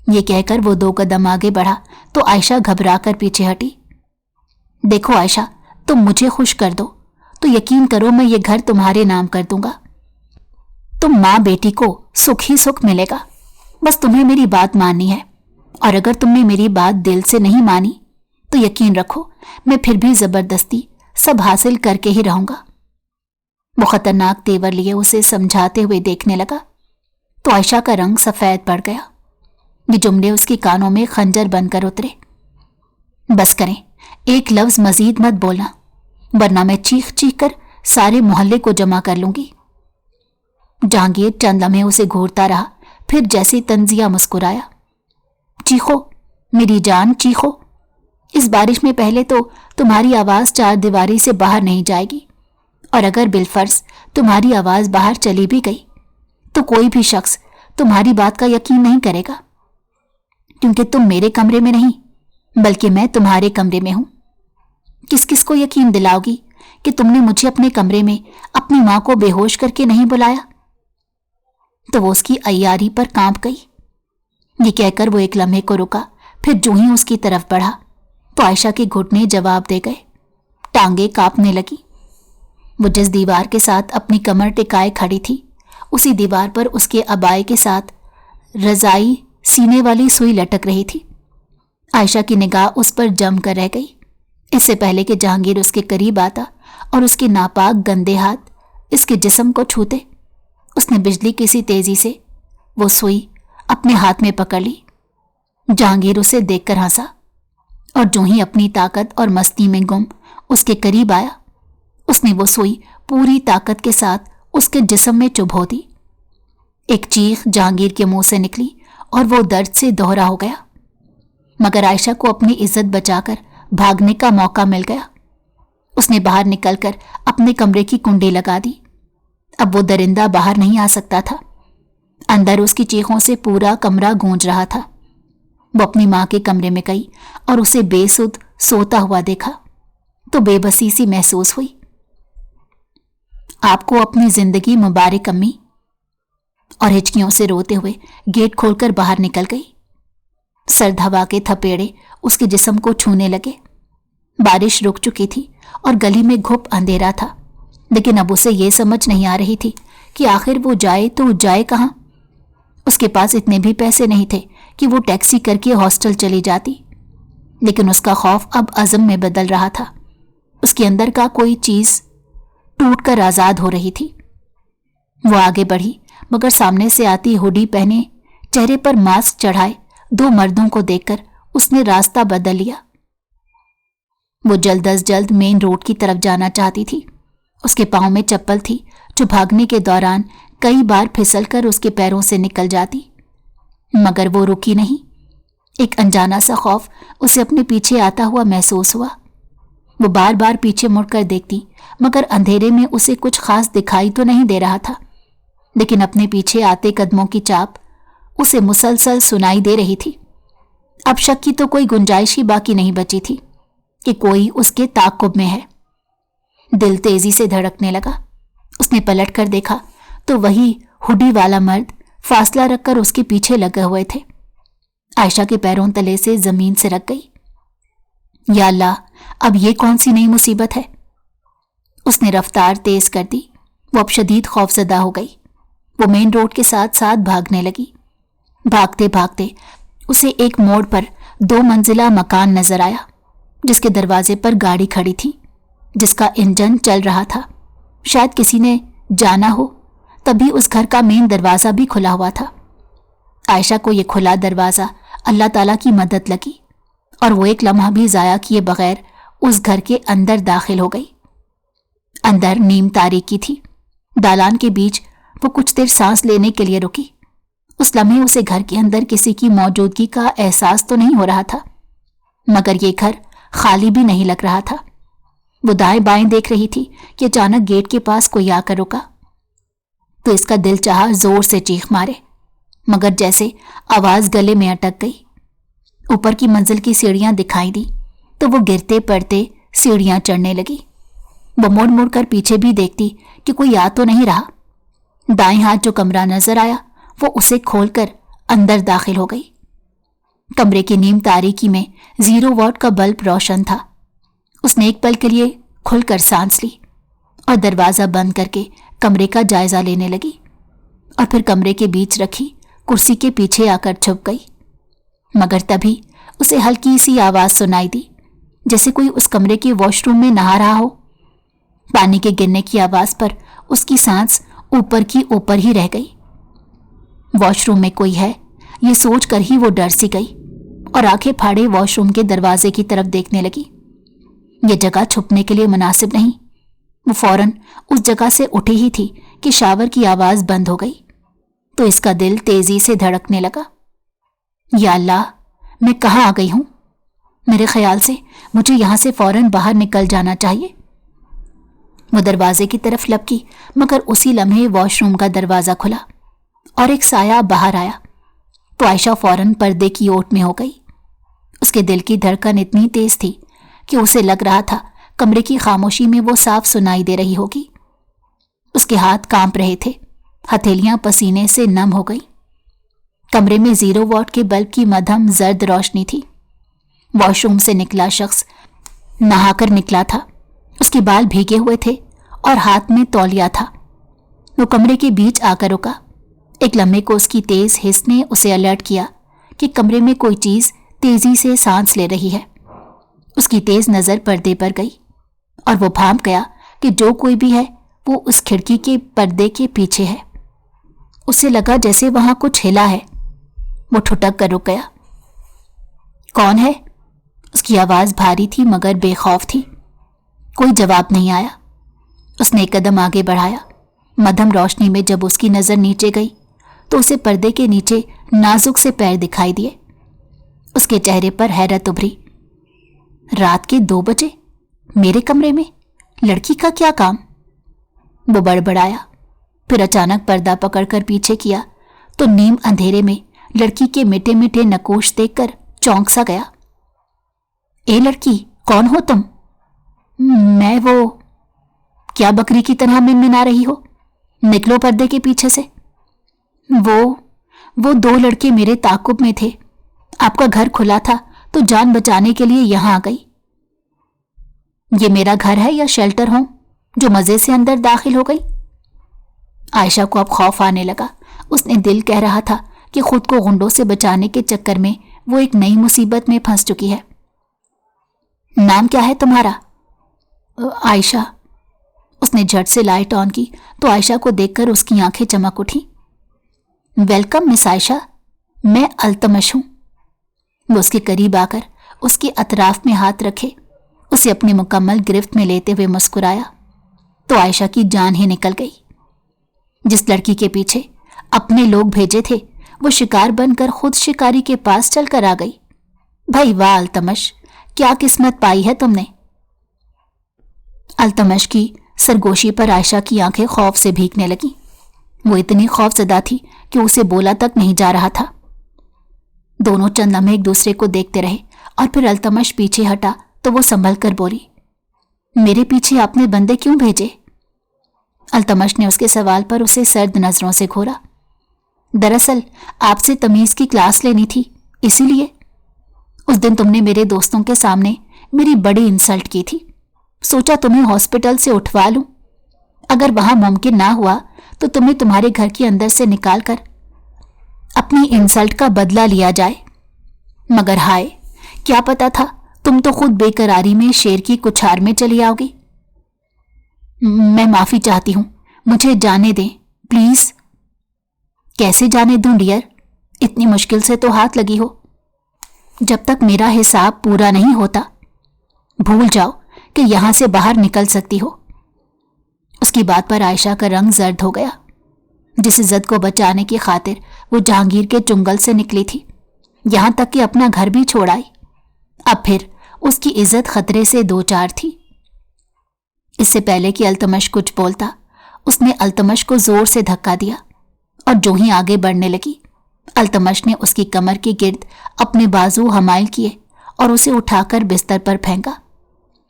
ये कहकर वो 2 कदम आगे बढ़ा तो आयशा घबरा कर पीछे हटी। देखो आयशा, तुम मुझे खुश कर दो तो यकीन करो मैं ये घर तुम्हारे नाम कर दूंगा। तुम माँ बेटी को सुख ही सुख मिलेगा, बस तुम्हें मेरी बात माननी है, और अगर तुमने मेरी बात दिल से नहीं मानी तो यकीन रखो मैं फिर भी जबरदस्ती सब हासिल करके ही रहूंगा। वो खतरनाक तेवर लिए उसे समझाते हुए देखने लगा तो आयशा का रंग सफेद पड़ गया। ये जुमले उसके कानों में खंजर बनकर उतरे। बस करें, एक लफ्ज मजीद मत बोलना, वरना मैं चीख चीख कर सारे मोहल्ले को जमा कर लूंगी। जहांगीर चंद लम्हे उसे घूरता रहा, फिर जैसे तंजिया मुस्कुराया। चीखो मेरी जान, चीखो। इस बारिश में पहले तो तुम्हारी आवाज 4 दीवारी से बाहर नहीं जाएगी, और अगर बिलफर्ज तुम्हारी आवाज बाहर चली भी गई तो कोई भी शख्स तुम्हारी बात का यकीन नहीं करेगा, क्योंकि तुम मेरे कमरे में नहीं बल्कि मैं तुम्हारे कमरे में हूं। किस किस को यकीन दिलाओगी कि तुमने मुझे अपने कमरे में अपनी मां को बेहोश करके नहीं बुलाया? तो वो उसकी अय्यारी पर कांप गई। ये कहकर वो एक लम्हे को रुका, फिर जो ही उसकी तरफ बढ़ा तो आयशा के घुटने जवाब दे गए, टांगे कांपने लगी। वो जिस दीवार के साथ अपनी कमर टिकाए खड़ी थी, उसी दीवार पर उसके अबाए के साथ रजाई सीने वाली सुई लटक रही थी। आयशा की निगाह उस पर जम कर रह गई। इससे पहले कि जहांगीर उसके करीब आता और उसके नापाक गंदे हाथ इसके जिस्म को छूते, उसने बिजली की सी तेजी से वो सुई अपने हाथ में पकड़ ली। जहांगीर उसे देखकर हंसा, और जो ही अपनी ताकत और मस्ती में गुम उसके करीब आया, उसने वो सुई पूरी ताकत के साथ उसके जिस्म में चुभो दी। एक चीख जहांगीर के मुंह से निकली और वो दर्द से दोहरा हो गया, मगर आयशा को अपनी इज्जत बचाकर भागने का मौका मिल गया। उसने बाहर निकलकर अपने कमरे की कुंडी लगा दी। अब वो दरिंदा बाहर नहीं आ सकता था। अंदर उसकी चीखों से पूरा कमरा गूंज रहा था। वो अपनी मां के कमरे में गई और उसे बेसुध सोता हुआ देखा तो बेबसी सी महसूस हुई। आपको अपनी जिंदगी मुबारक अम्मी, और हिचकियों से रोते हुए गेट खोलकर बाहर निकल गई। सर्द हवा के थपेड़े उसके जिस्म को छूने लगे। बारिश रुक चुकी थी और गली में घुप अंधेरा था, लेकिन अब उसे ये समझ नहीं आ रही थी कि आखिर वो जाए तो जाए कहाँ। उसके पास इतने भी पैसे नहीं थे कि वो टैक्सी करके हॉस्टल चली जाती, लेकिन उसका खौफ अब अज़म में बदल रहा था। उसके अंदर का कोई चीज टूटकर आजाद हो रही थी। वो आगे बढ़ी, मगर सामने से आती हुडी पहने, चेहरे पर मास्क चढ़ाए 2 मर्दों को देखकर उसने रास्ता बदल लिया। वो जल्द अज जल्द मेन रोड की तरफ जाना चाहती थी। उसके पांव में चप्पल थी जो भागने के दौरान कई बार फिसलकर उसके पैरों से निकल जाती, मगर वो रुकी नहीं। एक अनजाना सा खौफ उसे अपने पीछे आता हुआ महसूस हुआ। वो बार बार पीछे मुड़कर देखती, मगर अंधेरे में उसे कुछ खास दिखाई तो नहीं दे रहा था, लेकिन अपने पीछे आते कदमों की चाप उसे मुसलसल सुनाई दे रही थी। अब शक की तो कोई गुंजाइश ही बाकी नहीं बची थी कि कोई उसके ताक़ुब में है। दिल तेजी से धड़कने लगा। उसने पलट कर देखा तो वही हुडी वाला मर्द फासला रखकर उसके पीछे लगे हुए थे। आयशा के पैरों तले से जमीन से रख गई। या अल्लाह, अब ये कौन सी नई मुसीबत है? उसने रफ्तार तेज कर दी। वो अब शदीद खौफजदा हो गई। वो मेन रोड के साथ साथ भागने लगी। भागते भागते उसे एक मोड़ पर 2 मंजिला मकान नजर आया, जिसके दरवाजे पर गाड़ी खड़ी थी, जिसका इंजन चल रहा था। शायद किसी ने जाना हो, तभी उस घर का मेन दरवाजा भी खुला हुआ था। आयशा को यह खुला दरवाजा अल्लाह ताला की मदद लगी اور وہ ایک لمحہ بھی ضائع کیے بغیر اس گھر کے اندر داخل ہو گئی۔ اندر نیم تاریکی تھی۔ دالان کے بیچ وہ کچھ دیر سانس لینے کے لیے رکی۔ اس لمحے اسے گھر کے اندر کسی کی موجودگی کا احساس تو نہیں ہو رہا تھا، مگر یہ گھر خالی بھی نہیں لگ رہا تھا۔ وہ دائیں بائیں دیکھ رہی تھی کہ اچانک گیٹ کے پاس کوئی آ کر رکا تو اس کا دل چاہا زور سے چیخ مارے، مگر جیسے آواز گلے میں اٹک گئی۔ اوپر کی منزل کی سیڑھیاں دکھائی دی تو وہ گرتے پڑتے سیڑھیاں چڑھنے لگی۔ وہ مڑ مڑ کر پیچھے بھی دیکھتی کہ کوئی آ تو نہیں رہا۔ دائیں ہاتھ جو کمرہ نظر آیا وہ اسے کھول کر اندر داخل ہو گئی۔ کمرے کی نیم تاریکی میں 0 واٹ کا بلب روشن تھا۔ اس نے ایک پل کے لیے کھل کر سانس لی اور دروازہ بند کر کے کمرے کا جائزہ لینے لگی، اور پھر کمرے کے بیچ رکھی کرسی کے پیچھے آ کر چھپ گئی۔ مگر تبھی اسے ہلکی سی آواز سنائی دی، جیسے کوئی اس کمرے کے واش روم میں نہا رہا ہو۔ پانی کے گرنے کی آواز پر اس کی سانس اوپر کی اوپر ہی رہ گئی۔ واش روم میں کوئی ہے، یہ سوچ کر ہی وہ ڈر سی گئی اور آنکھیں پھاڑے واش روم کے دروازے کی طرف دیکھنے لگی۔ یہ جگہ چھپنے کے لیے مناسب نہیں۔ وہ فوراً اس جگہ سے اٹھی ہی تھی کہ شاور کی آواز بند ہو گئی تو اس کا دل تیزی سے دھڑکنے لگا۔ یا اللہ، میں کہاں آ گئی ہوں؟ میرے خیال سے مجھے یہاں سے فوراً باہر نکل جانا چاہیے۔ وہ دروازے کی طرف لپکی، مگر اسی لمحے واش روم کا دروازہ کھلا اور ایک سایہ باہر آیا تو عائشہ فوراً پردے کی اوٹ میں ہو گئی۔ اس کے دل کی دھڑکن اتنی تیز تھی کہ اسے لگ رہا تھا کمرے کی خاموشی میں وہ صاف سنائی دے رہی ہوگی۔ اس کے ہاتھ کانپ رہے تھے، ہتھیلیاں پسینے سے نم ہو گئی۔ کمرے میں 0 واٹ کے بلب کی مدھم زرد روشنی تھی۔ واش روم سے نکلا شخص نہا کر نکلا تھا۔ اس کے بال بھیگے ہوئے تھے اور ہاتھ میں تولیہ تھا۔ وہ کمرے کے بیچ آ کر رکا۔ ایک لمحے کو اس کی تیز حس نے اسے الرٹ کیا کہ کمرے میں کوئی چیز تیزی سے سانس لے رہی ہے۔ اس کی تیز نظر پردے پر گئی اور وہ بھانپ گیا کہ جو کوئی بھی ہے وہ اس کھڑکی کے پردے کے پیچھے ہے۔ اسے لگا جیسے وہاں کچھ ہلا ہے۔ وہ ٹھٹک کر رک گیا۔ کون ہے؟ اس کی آواز بھاری تھی مگر بے خوف تھی۔ کوئی جواب نہیں آیا۔ اس نے ایک قدم آگے بڑھایا۔ مدھم روشنی میں جب اس کی نظر نیچے گئی تو اسے پردے کے نیچے نازک سے پیر دکھائی دیے۔ اس کے چہرے پر حیرت ابھری۔ رات کے 2 بجے میرے کمرے میں لڑکی کا کیا کام؟ وہ بڑبڑایا، پھر اچانک پردہ پکڑ کر پیچھے کیا تو نیم اندھیرے میں لڑکی کے میٹھے میٹھے نقوش دیکھ کر چونک سا گیا۔ اے لڑکی، کون ہو تم؟ میں وہ… کیا بکری کی طرح منمنا رہی ہو؟ نکلو پردے کے پیچھے سے۔ وہ 2 لڑکے میرے تعاقب میں تھے۔ آپ کا گھر کھلا تھا تو جان بچانے کے لیے یہاں آ گئی۔ یہ میرا گھر ہے یا شیلٹر ہوم جو مزے سے اندر داخل ہو گئی؟ عائشہ کو اب خوف آنے لگا۔ اس نے دل کہہ رہا تھا کہ خود کو غنڈوں سے بچانے کے چکر میں وہ ایک نئی مصیبت میں پھنس چکی ہے۔ نام کیا ہے تمہارا؟ عائشہ۔ اس نے جھٹ سے لائٹ آن کی تو عائشہ کو دیکھ کر اس کی آنکھیں چمک اٹھی۔ ویلکم مس عائشہ، میں التمش ہوں۔ وہ اس کے قریب آ کر اس کے اطراف میں ہاتھ رکھے اسے اپنی مکمل گرفت میں لیتے ہوئے مسکرایا تو عائشہ کی جان ہی نکل گئی۔ جس لڑکی کے پیچھے اپنے لوگ بھیجے تھے وہ شکار بن کر خود شکاری کے پاس چل کر آ گئی۔ بھائی واہ التمش، کیا قسمت پائی ہے تم نے۔ التمش کی سرگوشی پر عائشہ کی آنکھیں خوف سے بھیگنے لگیں۔ وہ اتنی خوف زدہ تھی کہ اسے بولا تک نہیں جا رہا تھا۔ دونوں چند لمحے ایک دوسرے کو دیکھتے رہے اور پھر التمش پیچھے ہٹا تو وہ سنبھل کر بولی، میرے پیچھے آپ نے بندے کیوں بھیجے؟ التمش نے اس کے سوال پر اسے سرد نظروں سے گھورا۔ دراصل آپ سے تمیز کی کلاس لینی تھی، اسی لیے۔ اس دن تم نے میرے دوستوں کے سامنے میری بڑی انسلٹ کی تھی، سوچا تمہیں ہاسپٹل سے اٹھوا لوں۔ اگر وہاں ممکن نہ ہوا تو تمہیں تمہارے گھر کے اندر سے نکال کر اپنی انسلٹ کا بدلہ لیا جائے، مگر ہائے، کیا پتا تھا تم تو خود بے قراری میں شیر کی کچھار میں چلی آؤ گی۔ میں معافی چاہتی ہوں، مجھے جانے دیں پلیز۔ کیسے جانے دوں ڈیئر؟ اتنی مشکل سے تو ہاتھ لگی ہو۔ जब तक मेरा हिसाब पूरा नहीं होता भूल जाओ कि यहां से बाहर निकल सकती हो। उसकी बात पर आयशा का रंग जर्द हो गया। जिस इज्जत को बचाने की खातिर वो जहांगीर के चुंगल से निकली थी, यहां तक कि अपना घर भी छोड़ आई, अब फिर उसकी इज्जत खतरे से दो चार थी। इससे पहले कि अल्तमश कुछ बोलता, उसने अल्तमश को जोर से धक्का दिया और जो ही आगे बढ़ने लगी, अल्तमश ने उसकी कमर के गिर्द अपने बाजू हमायल किए और उसे उठाकर बिस्तर पर फेंका।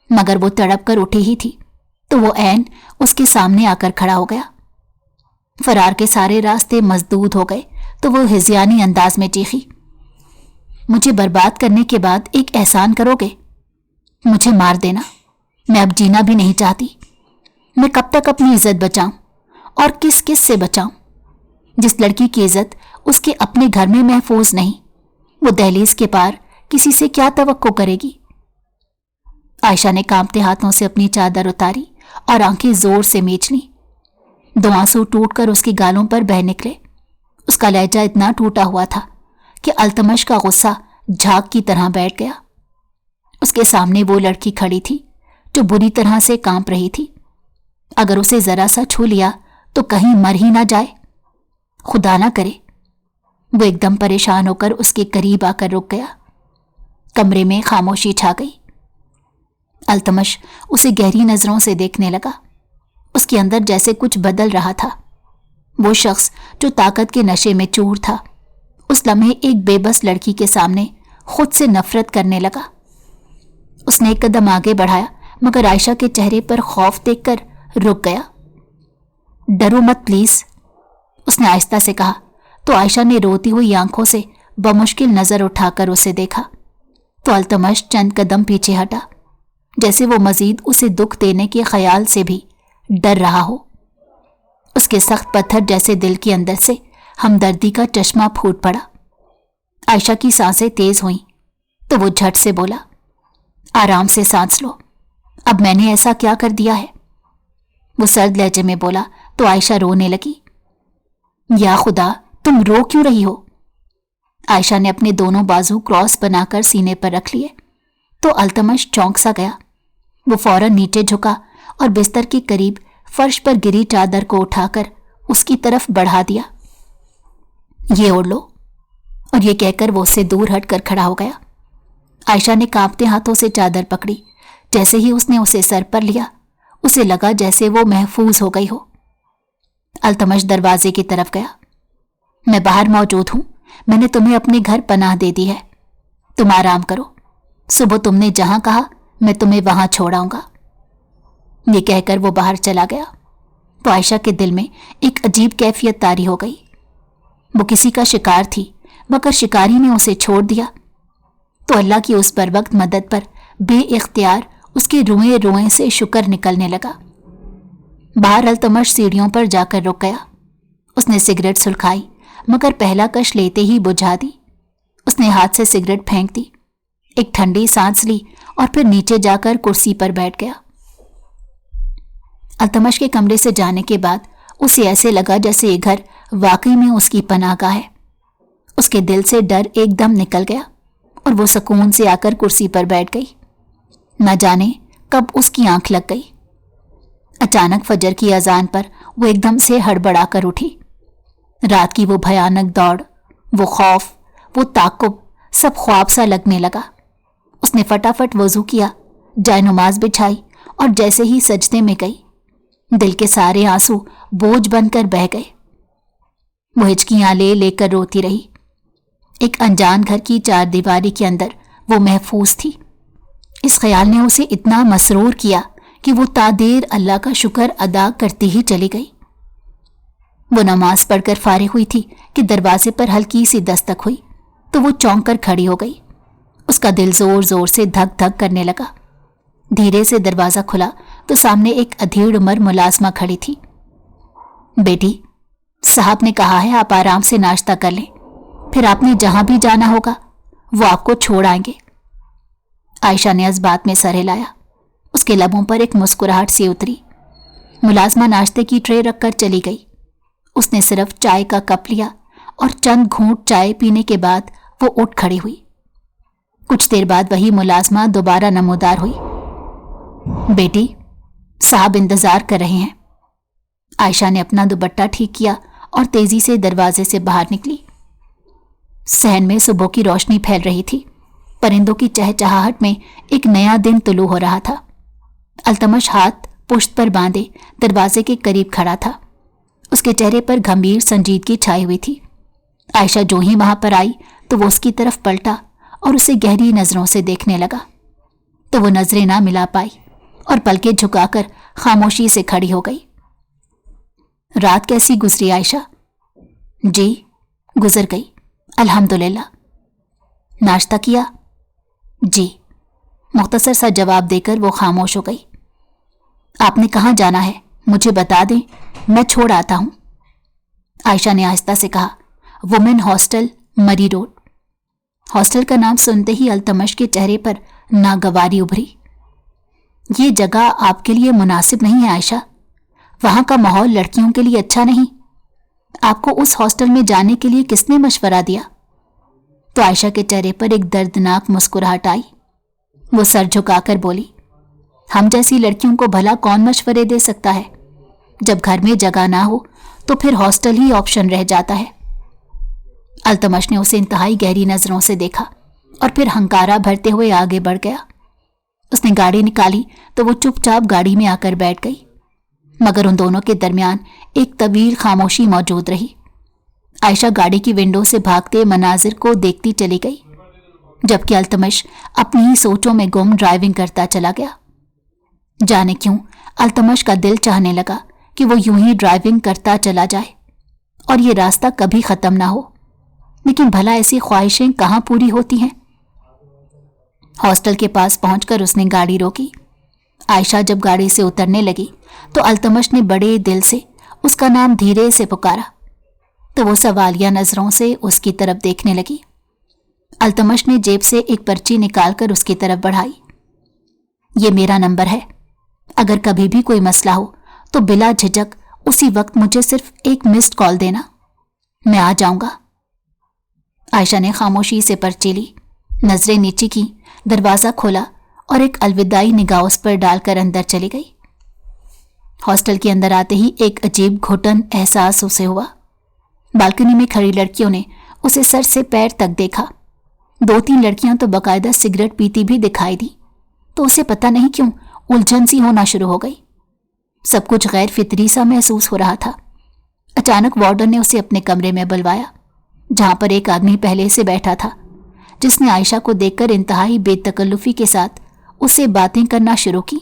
मगर वो तड़प कर उठी ही थी तो वो ऐन उसके सामने आकर खड़ा हो गया। फरार के सारे रास्ते मजदूद हो गए तो वो हिज़यानी अंदाज में चीखी, मुझे बर्बाद करने के बाद एक एहसान करोगे? मुझे मार देना, मैं अब जीना भी नहीं चाहती। मैं कब तक अपनी इज्जत बचाऊं और किस किस से बचाऊं? जिस लड़की की इज्जत उसके अपने घर में महफूज नहीं, वो दहलीज के पार किसी से क्या तवक्को करेगी? आयशा ने कांपते हाथों से अपनी चादर उतारी और आंखें जोर से मीच लीं। दो आंसू टूटकर उसकी गालों पर बह निकले। उसका लहजा इतना टूटा हुआ था कि अल्तमश का गुस्सा झाग की तरह बैठ गया। उसके सामने वो लड़की खड़ी थी जो बुरी तरह से कांप रही थी। अगर उसे जरा सा छू लिया तो कहीं मर ही ना जाए, खुदा ना करे। वो एकदम परेशान होकर उसके करीब आकर रुक गया। कमरे में खामोशी छा गई। अल्तमश उसे गहरी नजरों से देखने लगा। उसके अंदर जैसे कुछ बदल रहा था। वो शख्स जो ताकत के नशे में चूर था, उस लम्हे एक बेबस लड़की के सामने खुद से नफरत करने लगा। उसने एक कदम आगे बढ़ाया मगर आयशा के चेहरे पर खौफ देखकर रुक गया। डरो मत प्लीज, उसने आहिस्ता से कहा तो आयशा ने रोती हुई आंखों से बमुश्किल नजर उठाकर उसे देखा तो अल्तमश चंद कदम पीछे हटा, जैसे वो मजीद उसे दुख देने के ख्याल से भी डर रहा हो। उसके सख्त पत्थर जैसे दिल के अंदर से हमदर्दी का चश्मा फूट पड़ा। आयशा की सांसें तेज हुईं तो वो झट से बोला, आराम से सांस लो, अब मैंने ऐसा क्या कर दिया है? वो सर्द लहजे में बोला तो आयशा रोने लगी। या खुदा, तुम रो क्यों रही हो? आयशा ने अपने दोनों बाजू क्रॉस बनाकर सीने पर रख लिए तो अल्तमश चौंक सा गया। वो फौरन नीचे झुका और बिस्तर के करीब फर्श पर गिरी चादर को उठाकर उसकी तरफ बढ़ा दिया। ये ओढ़ लो, और ये कहकर वो उससे दूर हटकर खड़ा हो गया। आयशा ने कांपते हाथों से चादर पकड़ी। जैसे ही उसने उसे सर पर लिया, उसे लगा जैसे वो महफूज हो गई हो। अल्तमश दरवाजे की तरफ गया। मैं बाहर मौजूद हूं, मैंने तुम्हें अपने घर पनाह दे दी है, तुम आराम करो, सुबह तुमने जहां कहा मैं तुम्हें वहां छोड़ आऊंगा। ये कहकर वो बाहर चला गया तो आयशा के दिल में एक अजीब कैफियत तारी हो गई। वो किसी का शिकार थी मगर शिकारी ने उसे छोड़ दिया तो अल्लाह की उस बरवक्त मदद पर बेइख्तियार उसके रुएं रुएं से शुक्र निकलने लगा। बाहर अल्तमश सीढ़ियों पर जाकर रुक गया। उसने सिगरेट सुलखाई मगर पहला कश लेते ही बुझा दी। उसने हाथ से सिगरेट फेंक दी, एक ठंडी सांस ली और फिर नीचे जाकर कुर्सी पर बैठ गया। अल्तमश के कमरे से जाने के बाद उसे ऐसे लगा जैसे ये घर वाकई में उसकी पनाहगाह है। उसके दिल से डर एकदम निकल गया और वो सुकून से आकर कुर्सी पर बैठ गई। न जाने कब उसकी आंख लग गई। अचानक फजर की अजान पर वो एकदम से हड़बड़ाकर उठी। रात की वो भयानक दौड़, वो खौफ, वो ताकुब सब ख्वाब सा लगने लगा। उसने फटाफट वजू किया, जायनुमाज बिछाई और जैसे ही सजदे में गई, दिल के सारे आंसू बोझ बनकर बह गए। वो हिचकियां ले लेकर रोती रही। एक अनजान घर की चार दीवारी के अंदर वो महफूज थी। इस ख्याल ने उसे इतना मसरूर किया कि वो तादेर अल्लाह का शुक्र अदा करती ही चली गई। वो नमाज पढ़कर फारिग हुई थी कि दरवाजे पर हल्की सी दस्तक हुई तो वो चौंक कर खड़ी हो गई। उसका दिल जोर जोर से धक धक करने लगा। धीरे से दरवाजा खुला तो सामने एक अधेड़ उम्र मुलाजमा खड़ी थी। बेटी, साहब ने कहा है आप आराम से नाश्ता कर लें, फिर आपने जहां भी जाना होगा वो आपको छोड़ आएंगे। आयशा ने इस बात में सर हिलाया। उसके लबों पर एक मुस्कुराहट सी उतरी। मुलाजमा नाश्ते की ट्रे रखकर चली गई। उसने सिर्फ चाय का कप लिया और चंद घूंट चाय पीने के बाद वो उठ खड़ी हुई। कुछ देर बाद वही मुलाजमा दोबारा नमूदार हुई। बेटी, साहब इंतजार कर रहे हैं। आयशा ने अपना दुपट्टा ठीक किया और तेजी से दरवाजे से बाहर निकली। सहन में सुबह की रोशनी फैल रही थी। परिंदों की चहचहाहट में एक नया दिन तुलू हो रहा था। अल्तमश हाथ पुश्त पर बांधे दरवाजे के करीब खड़ा था। उसके चेहरे पर गंभीर संजीदगी छाई हुई थी। आयशा जो ही वहां पर आई तो वो उसकी तरफ पलटा और उसे गहरी नजरों से देखने लगा, तो वो नजरें ना मिला पाई और पलकें झुकाकर खामोशी से खड़ी हो गई। रात कैसी गुजरी आयशा? जी, गुजर गई, अल्हम्दुलिल्लाह। नाश्ता किया? जी। मुख्तसर सा जवाब देकर वो खामोश हो गई। आपने कहाँ जाना है, मुझे बता दें, मैं छोड़ आता हूं। आयशा ने आहिस्ता से कहा। वुमेन हॉस्टल, मरी रोड। हॉस्टल का नाम सुनते ही अल्तमश के चेहरे पर नागवारी उभरी। ये जगह आपके लिए मुनासिब नहीं है आयशा। वहां का माहौल लड़कियों के लिए अच्छा नहीं। आपको उस हॉस्टल में जाने के लिए किसने मशवरा दिया? तो आयशा के चेहरे पर एक दर्दनाक मुस्कुराहट आई। वो सर झुकाकर बोली, हम जैसी लड़कियों को भला कौन मशवरे दे सकता है? जब घर में जगह ना हो तो फिर हॉस्टल ही ऑप्शन रह जाता है। अल्तमश ने उसे इंतहाई गहरी नजरों से देखा और फिर हंकारा भरते हुए आगे बढ़ गया। उसने गाड़ी निकाली तो वो चुपचाप गाड़ी में आकर बैठ गई, मगर उन दोनों के दरमियान एक तवील खामोशी मौजूद रही। आयशा गाड़ी की विंडो से भागते मनाजिर को देखती चली गई, जबकि अल्तमश अपनी ही सोचों में गुम ड्राइविंग करता चला गया। जाने क्यों अल्तमश का दिल चाहने लगा कि वो यूं ही ड्राइविंग करता चला जाए और ये रास्ता कभी खत्म ना हो, लेकिन भला ऐसी ख्वाहिशें कहाँ पूरी होती हैं। हॉस्टल के पास पहुंचकर उसने गाड़ी रोकी। आयशा जब गाड़ी से उतरने लगी तो अल्तमश ने बड़े दिल से उसका नाम धीरे से पुकारा, तो वो सवालिया नजरों से उसकी तरफ देखने लगी। अल्तमश ने जेब से एक पर्ची निकालकर उसकी तरफ बढ़ाई। ये मेरा नंबर है, अगर कभी भी कोई मसला हो तो बिला झिझक उसी वक्त मुझे सिर्फ एक मिस्ड कॉल देना, मैं आ जाऊंगा। आयशा ने खामोशी से पर्ची ली, नजरें नीचे की, दरवाजा खोला और एक अलविदाई निगाह उस पर डालकर अंदर चली गई। हॉस्टल के अंदर आते ही एक अजीब घुटन एहसास उसे हुआ। बालकनी में खड़ी लड़कियों ने उसे सर से पैर तक देखा। 2-3 लड़कियां तो बाकायदा सिगरेट पीती भी दिखाई दी, तो उसे पता नहीं क्यों उलझन सी होना शुरू हो गई। सब कुछ गैर फितरी सा महसूस हो रहा था। अचानक वार्डन ने उसे अपने कमरे में बुलवाया, जहां पर एक आदमी पहले से बैठा था, जिसने आयशा को देखकर इंतहाई बेतकल्लुफी के साथ उससे बातें करना शुरू की।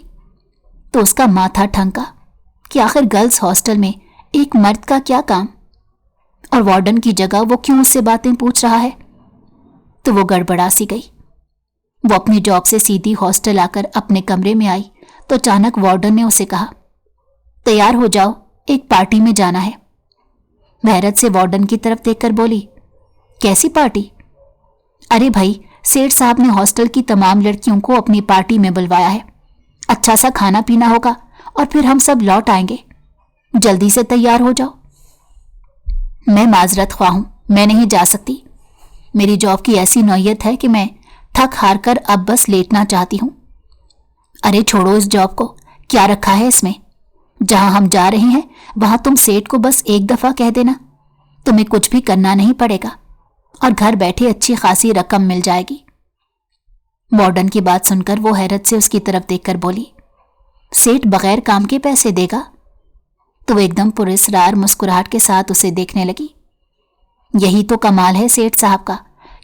तो उसका माथा ठनका कि आखिर गर्ल्स हॉस्टल में एक मर्द का क्या काम, और वार्डन की जगह वो क्यों उससे बातें पूछ रहा है। तो वो गड़बड़ा सी गई। वो अपनी जॉब से सीधी हॉस्टल आकर अपने कमरे में आई तो अचानक वार्डन ने उसे कहा, तैयार हो जाओ, एक पार्टी में जाना है। हैरत से वार्डन की तरफ देखकर बोली, कैसी पार्टी? अरे भाई, सेठ साहब ने हॉस्टल की तमाम लड़कियों को अपनी पार्टी में बुलवाया है। अच्छा सा खाना पीना होगा और फिर हम सब लौट आएंगे। जल्दी से तैयार हो जाओ। मैं माजरत ख्वाह हूं, मैं नहीं जा सकती। मेरी जॉब की ऐसी नौयत है कि मैं थक हार कर अब बस लेटना चाहती हूं। अरे छोड़ो इस जॉब को, क्या रखा है इसमें? जहां हम जा रहे हैं वहां तुम सेठ को बस एक दफा कह देना, तुम्हें कुछ भी करना नहीं पड़ेगा और घर बैठे अच्छी खासी रकम मिल जाएगी। वार्डन की बात सुनकर वो हैरत से उसकी तरफ देखकर बोली, सेठ बगैर काम के पैसे देगा? तो वो एकदम पुरस्कार मुस्कुराहट के साथ उसे देखने लगी। यही तो कमाल है सेठ साहब का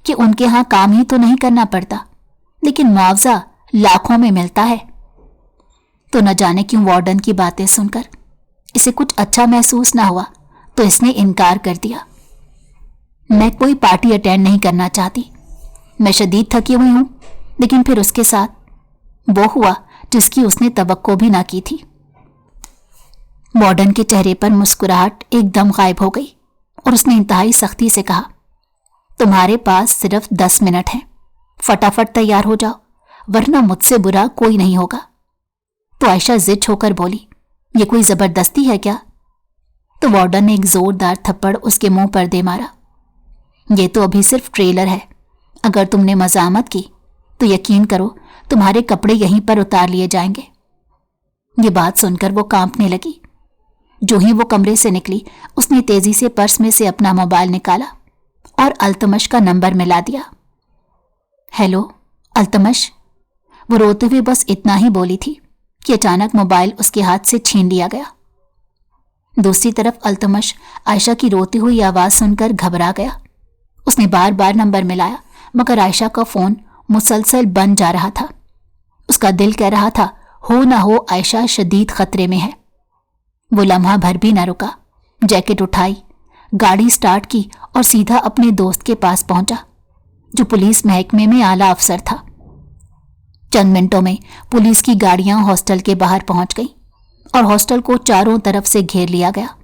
कि उनके यहां काम ही तो नहीं करना पड़ता, लेकिन मुआवजा लाखों में मिलता है। तो न जाने क्यों वार्डन की बातें सुनकर इसे कुछ अच्छा महसूस ना हुआ, तो इसने इनकार कर दिया। मैं कोई पार्टी अटेंड नहीं करना चाहती, मैं शदीद थकी हुई हूं। लेकिन फिर उसके साथ वो हुआ जिसकी उसने तवक्को भी ना की थी। वार्डन के चेहरे पर मुस्कुराहट एकदम गायब हो गई और उसने इंतहाई सख्ती से कहा, तुम्हारे पास सिर्फ 10 मिनट हैं, फटाफट तैयार हो जाओ, वरना मुझसे बुरा कोई नहीं होगा। तो आयशा जिद होकर बोली, ये कोई जबरदस्ती है क्या? तो वार्डन ने एक जोरदार थप्पड़ उसके मुंह पर दे मारा। ये तो अभी सिर्फ ट्रेलर है, अगर तुमने मजामत की तो यकीन करो तुम्हारे कपड़े यहीं पर उतार लिए जाएंगे। ये बात सुनकर वो कांपने लगी। जो ही वो कमरे से निकली उसने तेजी से पर्स में से अपना मोबाइल निकाला और अल्तमश का नंबर मिला दिया। हेलो अल्तमश। वो रोते हुए बस इतना ही बोली थी कि अचानक मोबाइल उसके हाथ से छीन लिया गया। दूसरी तरफ अल्तमश आयशा की रोती हुई आवाज सुनकर घबरा गया। उसने बार बार नंबर मिलाया मगर आयशा का फोन मुसलसल बंद जा रहा था। उसका दिल कह रहा था हो ना हो आयशा शदीद खतरे में है। वो लम्हा भर भी न रुका, जैकेट उठाई, गाड़ी स्टार्ट की और सीधा अपने दोस्त के पास पहुंचा जो पुलिस महकमे में आला अफसर था। चंद मिनटों में पुलिस की गाड़ियां हॉस्टल के बाहर पहुंच गईं और हॉस्टल को चारों तरफ से घेर लिया गया।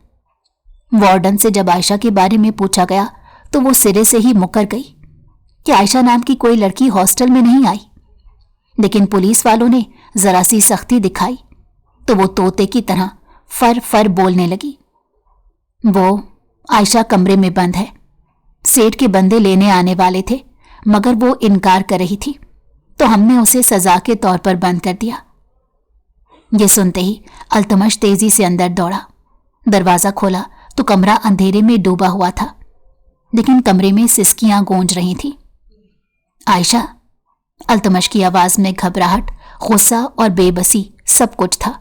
वार्डन से जब आयशा के बारे में पूछा गया तो वो सिरे से ही मुकर गई कि आयशा नाम की कोई लड़की हॉस्टल में नहीं आई। लेकिन पुलिस वालों ने जरा सी सख्ती दिखाई तो वो तोते की तरह फर फर बोलने लगी। वो आयशा कमरे में बंद है, सेठ के बंदे लेने आने वाले थे मगर वो इनकार कर रही थी तो हमने उसे सजा के तौर पर बंद कर दिया। ये सुनते ही अल्तमश तेजी से अंदर दौड़ा। दरवाजा खोला तो कमरा अंधेरे में डूबा हुआ था, लेकिन कमरे में सिसकियां गूंज रही थीं। आयशा। अल्तमश की आवाज में घबराहट, गुस्सा और बेबसी सब कुछ था।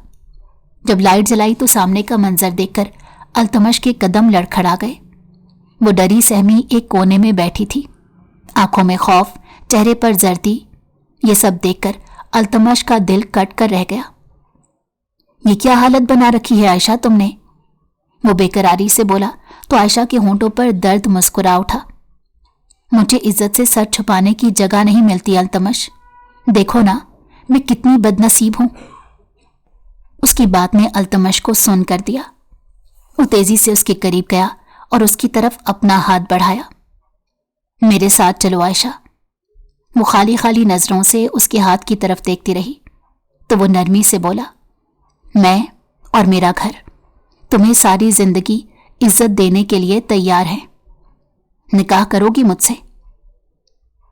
जब लाइट जलाई तो सामने का मंजर देखकर अल्तमश के कदम लड़खड़ा गए। वो डरी सहमी एक कोने में बैठी थी, आंखों में खौफ, चेहरे पर जर्दी। ये सब देखकर अल्तमश का दिल कट कर रह गया। ये क्या हालत बना रखी है आयशा तुमने? वो बेकरारी से बोला तो आयशा के होंठों पर दर्द मुस्कुरा उठा। मुझे इज्जत से सर छुपाने की जगह नहीं मिलती अल्तमश। देखो ना मैं कितनी बदनसीब हूं। उसकी बात ने अल्तमश को सुन कर दिया। वो तेजी से उसके करीब गया और उसकी तरफ अपना हाथ बढ़ाया। मेरे साथ चलो आयशा। वो खाली खाली नजरों से उसके हाथ की तरफ देखती रही तो वो नरमी से बोला, मैं और मेरा घर तुम्हें सारी जिंदगी इज्जत देने के लिए तैयार हैं। निकाह करोगी मुझसे?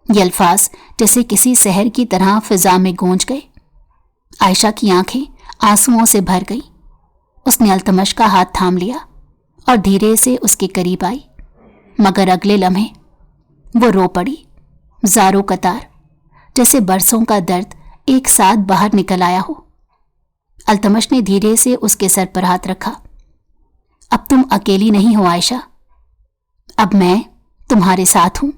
ये अल्फाज जैसे किसी सहर की तरह फिजा में गूंज गए। आयशा की आंखें आंसुओं से भर गई। उसने अल्तमश का हाथ थाम लिया और धीरे से उसके करीब आई, मगर अगले लम्हे वो रो पड़ी, ज़ारो कतार, जैसे बरसों का दर्द एक साथ बाहर निकल आया हो। अल्तमश ने धीरे से उसके सर पर हाथ रखा। अब तुम अकेली नहीं हो आयशा, अब मैं तुम्हारे साथ हूं।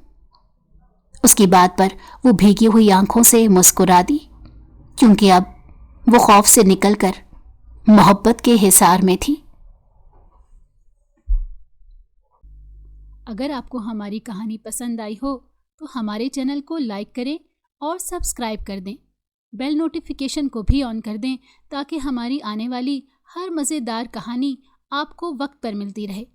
उसकी बात पर वो भीगी हुई आंखों से मुस्कुरा दी, क्योंकि अब वो खौफ से निकलकर मोहब्बत के हिसार में थी। अगर आपको हमारी कहानी पसंद आई हो तो हमारे चैनल को लाइक करें और सब्सक्राइब कर दें। बेल नोटिफिकेशन को भी ऑन कर दें ताकि हमारी आने वाली हर मज़ेदार कहानी आपको वक्त पर मिलती रहे।